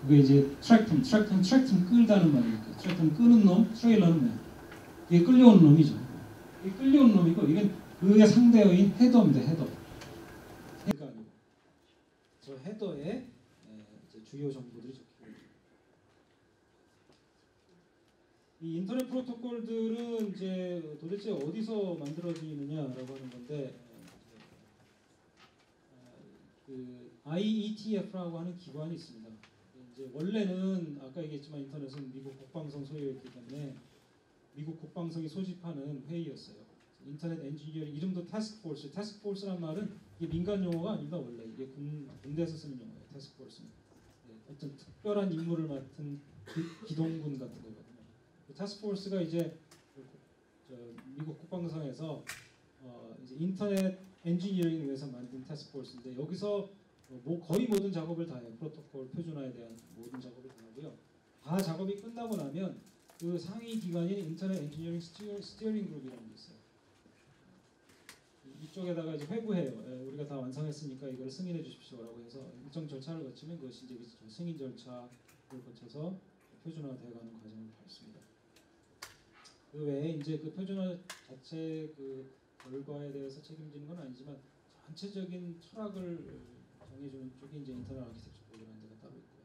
그게 이제 트랙터는 끌다는 말이니까. 트랙터는 끄는 놈, 트레일러는 뭐야? 이게 끌려오는 놈이죠. 이게 끌려오는 놈이고 이건 그의 상대어인 헤더입니다. 헤더. 헤더가 아니고. 저 헤더에 이제 주요 정보들이 적혀. 이 인터넷 프로토콜들은 이제 도대체 어디서 만들어지느냐라고 하는 건데 그 IETF라고 하는 기관이 있습니다. 이제 원래는 아까 얘기했지만 인터넷은 미국 국방성 소유였기 때문에 미국 국방성이 소집하는 회의였어요. 인터넷 엔지니어링 이름도 태스크포스. 태스크포스란 말은 이게 민간 용어가 아닙니다. 원래 이게 군대에서 쓰는 용어예요. 태스크포스는 어떤 특별한 임무를 맡은 기동군 같은 거거든요. 태스크포스가 이제 미국 국방성에서 이제 인터넷 엔지니어링을 위해서 만든 태스크포스인데 여기서 거의 모든 작업을 다 해요. 프로토콜 표준화에 대한 모든 작업을 다 하고요. 다 작업이 끝나고 나면 그 상위 기관인 인터넷 엔지니어링 스티어링 그룹이라는 게 있어요. 이쪽에다가 이제 회부해요. 우리가 다 완성했으니까 이걸 승인해 주십시오라고 해서 일정 절차를 거치면 그것이 이제 승인 절차를 거쳐서 표준화되어가는 과정을 밟습니다. 그 외에 이제 그 표준화 자체 그 결과에 대해서 책임지는 건 아니지만 전체적인 철학을 정해주는 쪽이 이제 인터넷 아키텍처 보드라는 데가 따로 있고요.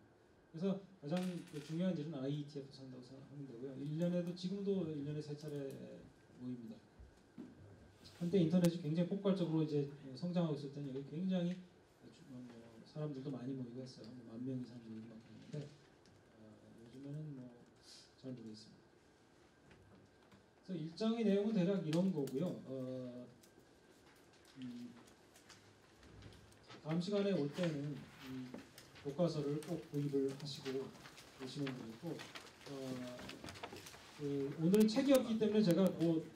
그래서 가장 그 중요한 일은 IETF에서 한다고 생각하면 되고요. 1년에도 지금도 1년에 3차례 모입니다. 한때 인터넷이 굉장히 폭발적으로 이제 성장하고 있을 때는 여기 굉장히 사람들도 많이 모이고 했어요. 10,000명 이상 모이고 막 했는데 요즘에는 뭐 잘 모르겠습니다. 그래서 일정의 내용은 대략 이런 거고요. 다음 시간에 올 때는 교과서를 꼭 구입을 하시고 오시면 되겠고 오늘은 책이 없기 때문에 제가 뭐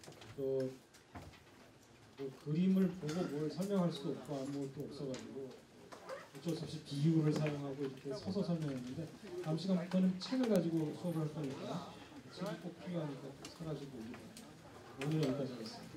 그림을 보고 뭘 설명할 수도 없고 아무것도 없어가지고 어쩔 수 없이 비유를 사용하고 이렇게 서서 설명했는데 다음 시간부터는 책을 가지고 수업을 할 거니까 책이 꼭 필요하니까 꼭 사가지고 오늘 여기까지 하겠습니다.